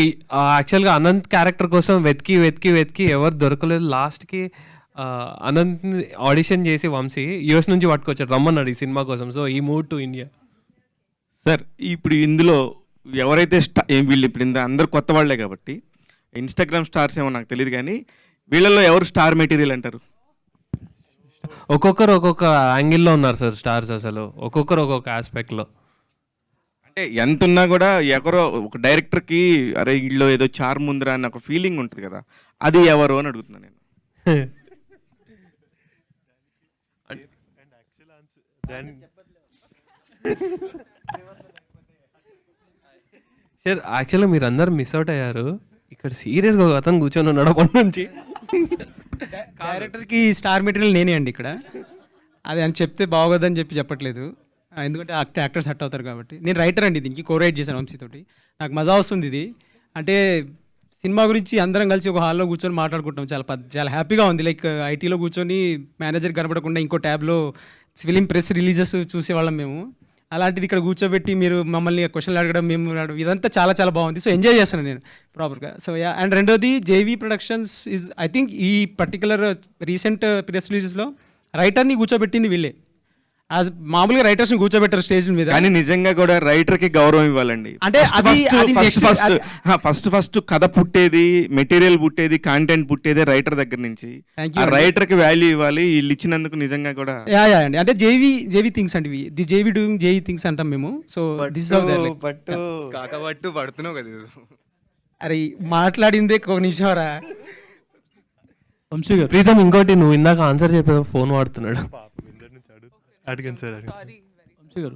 యాక్చువల్గా అనంత్ క్యారెక్టర్ కోసం వెతికి వెతికి వెతికి ఎవరు దొరకలేదు. లాస్ట్కి అనంత్ ఆడిషన్ చేసి వంశీ యూఎస్ నుంచి పట్టుకొచ్చాడు, రమ్మన్నాడు ఈ సినిమా కోసం. సో ఈ మూవ్ టు ఇండియా. సార్ ఇప్పుడు ఇందులో ఎవరైతే వీళ్ళు ఇప్పుడు అందరు కొత్త వాళ్ళే కాబట్టి ఇన్స్టాగ్రామ్ స్టార్స్ ఏమో నాకు తెలియదు, కానీ వీళ్ళల్లో ఎవరు స్టార్ మెటీరియల్ అంటారు? ఒక్కొక్కరు ఒక్కొక్క యాంగిల్లో ఉన్నారు సార్ స్టార్స్, అసలు ఒక్కొక్కరు ఒక్కొక్క ఆస్పెక్ట్లో. అంటే ఎంత ఉన్నా కూడా ఎవరో ఒక డైరెక్టర్కి అరే వీళ్ళు ఏదో చార్మ్ ఉందిరా అన్న ఒక ఫీలింగ్ ఉంటుంది కదా, అది ఎవరు అని అడుగుతున్నాను నేను. సార్ యాక్చువల్గా మీరు అందరు మిస్ అవుట్ అయ్యారు. ఇక్కడ సీరియస్గా ఒక అతను కూర్చొని ఉన్నాడు అప్పటి నుంచి. డైరెక్టర్కి స్టార్ మెటీరియల్ నేనే అండి ఇక్కడ. అది అని చెప్తే బాగోదని చెప్పట్లేదు, ఎందుకంటే యాక్టర్స్ హట్ అవుతారు కాబట్టి. నేను రైటర్ అండి, దీనికి కో రైట్ చేశాను వంశీతోటి. నాకు మజా వస్తుంది ఇది. అంటే సినిమా గురించి అందరం కలిసి ఒక హాల్లో కూర్చొని మాట్లాడుకుంటాం, చాలా హ్యాపీగా ఉంది. లైక్ ఐటీలో కూర్చొని మేనేజర్ కనపడకుండా ఇంకో ట్యాబ్లో ఫిలిం ప్రెస్ రిలీజెస్ చూసేవాళ్ళం మేము. అలాంటిది ఇక్కడ కూర్చోబెట్టి మీరు మమ్మల్ని క్వశ్చన్లు అడగడం, మేము అడగడం, ఇదంతా చాలా చాలా బాగుంది. సో ఎంజాయ్ చేస్తాను నేను ప్రాపర్గా. సో యా, అండ్ రెండోది JV productions is I think ఈ పర్టికులర్ రీసెంట్ ప్రెస్ రిలీజెస్లో రైటర్ని కూర్చోబెట్టింది వీళ్ళే. యాజ్ మామూలుగా రైటర్స్ని కూర్చోబెట్టారు స్టేజ్ మీద, కానీ నిజంగా కూడా రైటర్కి గౌరవం ఇవ్వాలండి. అంటే ఫస్ట్ కథ పుట్టేది, మెటీరియల్ పుట్టేది, కంటెంట్ పుట్టేది రైటర్ దగ్గర నుంచి. రైటర్కి వాల్యూ ఇవ్వాలి, వీళ్ళు ఇచ్చినందుకు నిజంగా కూడా. యా అండి, అంటే జేవీ థింగ్స్ అంటే the JV doing JV things అంటాం మేము. సో దిస్ ఇస్ కాకబట్టు పడుతున్నావు కదా. అరే మాట్లాడిందే ఒక నిమిషం రా వంశీ గారు. ప్రీతం ఇంకోటి, నువ్వు ఇందాక ఆన్సర్ చెప్పావు, ఫోన్ వాడుతున్నాడు. అడిగాను సార్. వంశీ గారు,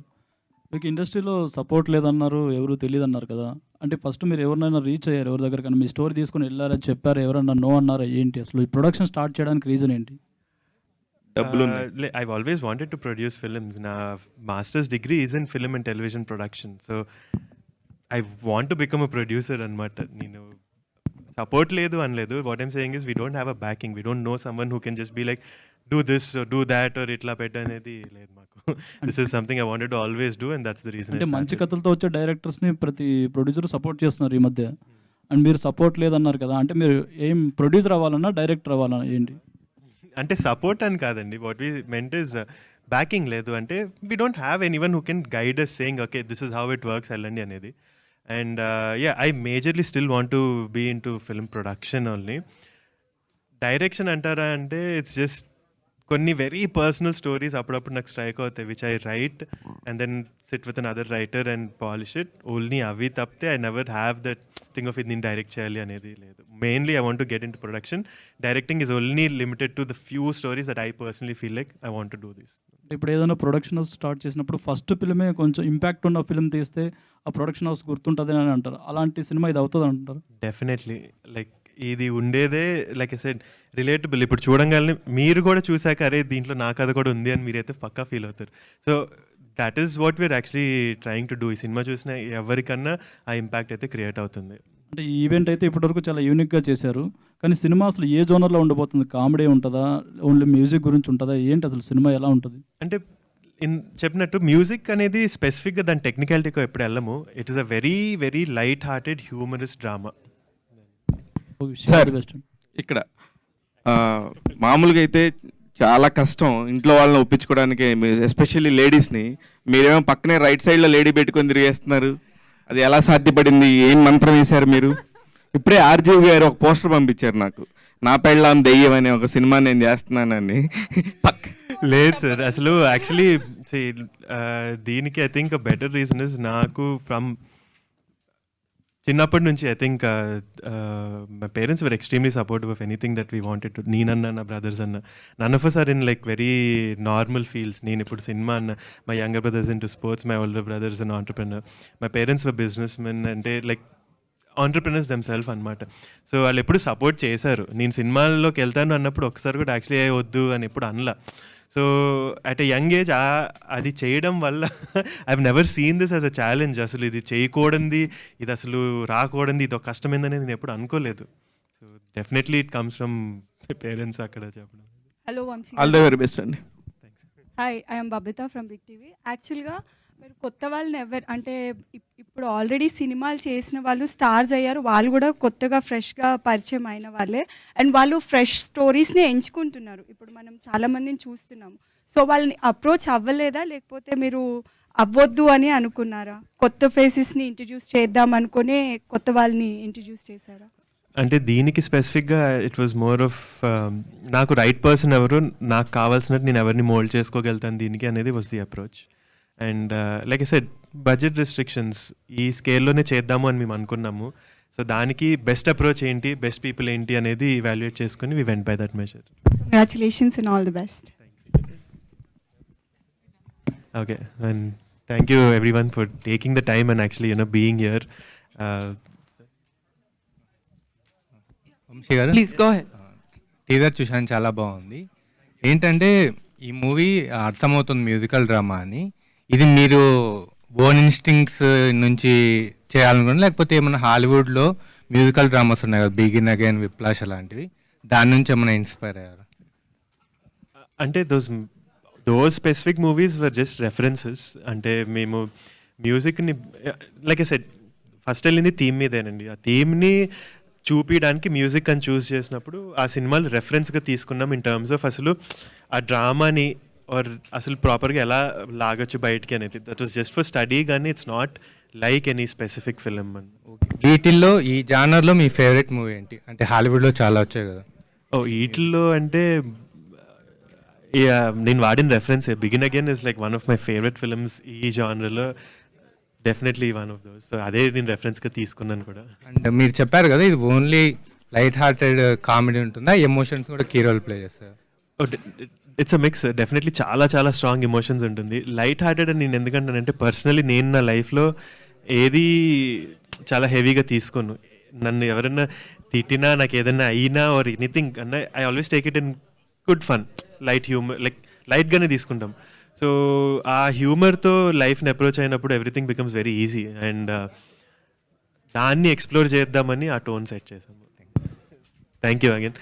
మీకు ఇండస్ట్రీలో సపోర్ట్ లేదన్నారు, ఎవరు తెలియదు అన్నారు కదా. అంటే ఫస్ట్ మీరు ఎవరినైనా రీచ్ అయ్యారు ఎవరి దగ్గర, కానీ మీ స్టోరీ తీసుకుని వెళ్ళారని చెప్పారు, ఎవరన్నా నో అన్నారా ఏంటి? అసలు ఈ ప్రొడక్షన్ స్టార్ట్ చేయడానికి రీజన్ ఏంటి? I've always wanted to produce films. Na master's degree is in film and television production. So I want to become a producer anamata. Support ledu anledu. What I'm saying is we don't have a backing. We don't know someone who can just be like, do this or do that or itla petta anedi ledhu maaku. This is something I wanted to always do, and that's the reason. అంటే మంచి కథలతో వచ్చే డైరెక్టర్స్ని ప్రతి producer support చేస్తున్నారు ఈ మధ్య, and మీరు support లేదన్నారు కదా. అంటే మీరు ఏం ప్రొడ్యూసర్ అవ్వాలన్నా డైరెక్టర్ అవ్వాలన్నా ఏంటి? అంటే సపోర్ట్ అని కాదండి. What we meant is backing లేదు. అంటే we don't have anyone who can guide us saying okay this is how it works వెళ్ళండి అనేది. And I majorly still want to be into film production only. Direction అంటారా అంటే it's just కొన్ని very personal stories అప్పుడప్పుడు నాకు strike అవుతాయి, which I write and then sit with another writer and polish it. Only అవి తప్పితే I never have that thing of ఇది నేను డైరెక్ట్ చేయాలి అనేది లేదు. Mainly I want to get in to production. Directing is only limited to the few stories that I personally feel like I want to do this. ఇప్పుడు ఏదైనా production house start చేసినప్పుడు first ఫిల్మే కొంచెం impact ఉన్న film తీస్తే ఆ production house గుర్తుంటుంది అని అంటారు. అలాంటి సినిమా ఇది అవుతుంది అంటారు? డెఫినెట్లీ. లైక్ ఇది ఉండేదే లైక్ ఐ సెడ్ రిలేటబుల్. ఇప్పుడు చూడంగానే మీరు కూడా చూసాక అరే దీంట్లో నా కథ కూడా ఉంది అని మీరైతే పక్కా ఫీల్ అవుతారు. So that is what we are actually trying to do. ఈ సినిమా చూసిన ఎవరికన్నా ఆ ఇంపాక్ట్ అయితే క్రియేట్ అవుతుంది. అంటే ఈ ఈవెంట్ అయితే ఇప్పటివరకు చాలా యూనిక్గా చేశారు, కానీ సినిమా అసలు ఏ జోనర్లో ఉండబోతుంది? కామెడీ ఉంటుందా, ఓన్లీ మ్యూజిక్ గురించి ఉంటుందా, ఏంటి అసలు సినిమా ఎలా ఉంటుంది? అంటే చెప్పినట్టు మ్యూజిక్ అనేది స్పెసిఫిక్గా దాని టెక్నికాలిటీకి ఎప్పుడు వెళ్ళము. It is a very very light hearted humorous drama. Sir ఇక్కడ మామూలుగా అయితే చాలా కష్టం ఇంట్లో వాళ్ళని ఒప్పించుకోవడానికి, ఎస్పెషల్లీ లేడీస్ని. మీరేమో పక్కనే రైట్ సైడ్లో లేడీ పెట్టుకొని తిరిగేస్తున్నారు. అది ఎలా సాధ్యపడింది? ఏం మంత్రం వేశారు మీరు? ఇప్పుడే ఆర్జీవి గారు ఒక పోస్టర్ పంపించారు నాకు, నా పెళ్ళాం దెయ్యం అనే ఒక సినిమా నేను చేస్తున్నానని. లేదు సార్, అసలు యాక్చువల్లీ దీనికి I think better reason is నాకు ఫ్రమ్ చిన్నప్పటి నుంచి I think my parents were extremely supportive of anything that we wanted to. నేనన్న నా బ్రదర్స్ అన్న none of us are in like very normal fields. నేను ఇప్పుడు సినిమా అన్న, my younger brothers into sports, my older brothers in entrepreneur, my parents were businessmen, అంటే like entrepreneurs themselves అనమాట. So వాళ్ళు ఎప్పుడు సపోర్ట్ చేశారు. నేను సినిమాల్లోకి వెళ్తాను అన్నప్పుడు ఒకసారి కూడా యాక్చువల్లీ వద్దు అని ఎప్పుడు అనలా. So at a young age అది చేయడం వల్ల I have never seen this as a challenge. అసలు ఇది చేయకూడదు, ఇది అసలు రాకూడదు, ఇది ఒక కష్టమైందనేది నేను ఎప్పుడు అనుకోలేదు. So definitely it comes from parents అక్కడ చెప్పడం. Hello Vamshi, all the very best అండి. Hi, I'm Babita from Big TV. యాక్చువల్గా మీరు కొత్త వాళ్ళని అంటే ఇప్పుడు ఆల్రెడీ సినిమాలు చేసిన వాళ్ళు స్టార్స్ అయ్యారు, వాళ్ళు కూడా కొత్తగా ఫ్రెష్గా పరిచయం అయిన వాళ్ళే, అండ్ వాళ్ళు ఫ్రెష్ స్టోరీస్ని ఎంచుకుంటున్నారు. ఇప్పుడు మనం చాలామందిని చూస్తున్నాము. సో వాళ్ళని అప్రోచ్ అవ్వలేదా, లేకపోతే మీరు అవ్వద్దు అని అనుకున్నారా? కొత్త ఫేసెస్ని ఇంట్రడ్యూస్ చేద్దాం అనుకునే కొత్త వాళ్ళని ఇంట్రడ్యూస్ చేశారా? అంటే దీనికి స్పెసిఫిక్గా ఇట్ వాజ్ మోర్ ఆఫ్ నాకు రైట్ పర్సన్ ఎవరు, నాకు కావాల్సినట్టు నేను ఎవరిని మోల్డ్ చేసుకోగలుగుతాను దీనికి అనేది was the approach. And like I said, budget restrictions ఈ స్కేల్లోనే చేద్దాము అని మేము అనుకున్నాము. సో దానికి బెస్ట్ అప్రోచ్ ఏంటి, బెస్ట్ పీపుల్ ఏంటి అనేది ఇవాల్యుయేట్ చేసుకుని we went by that measure. Congratulations and all the best. Okay, and thank you everyone for taking the time and actually being here. Vamsi గారు, ప్లీజ్ గో అహెడ్. టీజర్ చూశాను, చాలా బాగుంది. ఏంటంటే ఈ మూవీ అర్థమవుతుంది మ్యూజికల్ డ్రామా అని. ఇది మీరు ఓన్ ఇన్స్టింక్ట్స్ నుంచి చేయాలనుకున్నా, లేకపోతే ఏమైనా హాలీవుడ్లో మ్యూజికల్ డ్రామాస్ ఉన్నాయి కదా, బిగిన్ అగైన్, విప్లాష్ అలాంటివి, దాని నుంచి ఏమైనా ఇన్స్పైర్ అయ్యారు? అంటే those specific movies were just references. అంటే మేము మ్యూజిక్ని లైక్ ఐ సెడ్ ఫస్ట్ వెళ్ళింది థీమ్ మీదేనండి. ఆ థీమ్ని చూపించడానికి మ్యూజిక్ అని చూస్ చేసినప్పుడు ఆ సినిమాలు రెఫరెన్స్గా తీసుకున్నాం ఇన్ టర్మ్స్ ఆఫ్ అసలు ఆ డ్రామాని ఆర్ అసలు ప్రాపర్గా ఎలా లాగొచ్చు బయటికి అనేది. That was just for study, కానీ it's not like any specific film అని. వీటిల్లో ఈ జానర్లో మీ ఫేవరెట్ మూవీ ఏంటి? అంటే హాలీవుడ్లో చాలా వచ్చాయి కదా. వీటిల్లో అంటే నేను వాడిన reference Begin Again is like one of my favourite films ఈ జానర్లో, definitely one of those. So అదే నేను రెఫరెన్స్గా తీసుకున్నాను కూడా. అండ్ మీరు చెప్పారు కదా ఇది ఓన్లీ లైట్ హార్టెడ్ కామెడీ ఉంటుందా, ఎమోషన్స్ కూడా కీ రోల్ ప్లే చేస్తారు? It's a mix. డెఫినెట్లీ చాలా చాలా స్ట్రాంగ్ ఎమోషన్స్ ఉంటుంది. లైట్ హార్టెడ్ అని నేను ఎందుకంటానంటే పర్సనలీ నేను నా లైఫ్లో ఏది చాలా హెవీగా తీసుకోను. నన్ను ఎవరైనా తిట్టినా, నాకు ఏదైనా అయినా ఆర్ ఎనీథింగ్ అన్నా, I always take it in good fun, light humour, like లైట్గానే తీసుకుంటాం. సో ఆ హ్యూమర్తో లైఫ్ని అప్రోచ్ అయినప్పుడు everything becomes very easy. And దాన్ని ఎక్స్ప్లోర్ చేద్దామని ఆ టోన్ సెట్ చేసాము. Thank you again.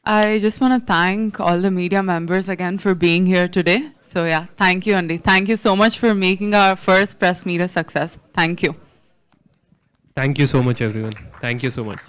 I just want to thank all the media members again for being here today. So yeah, thank you, Andy. Thank you so much for making our first press meet a success. Thank you. Thank you so much, everyone. Thank you so much.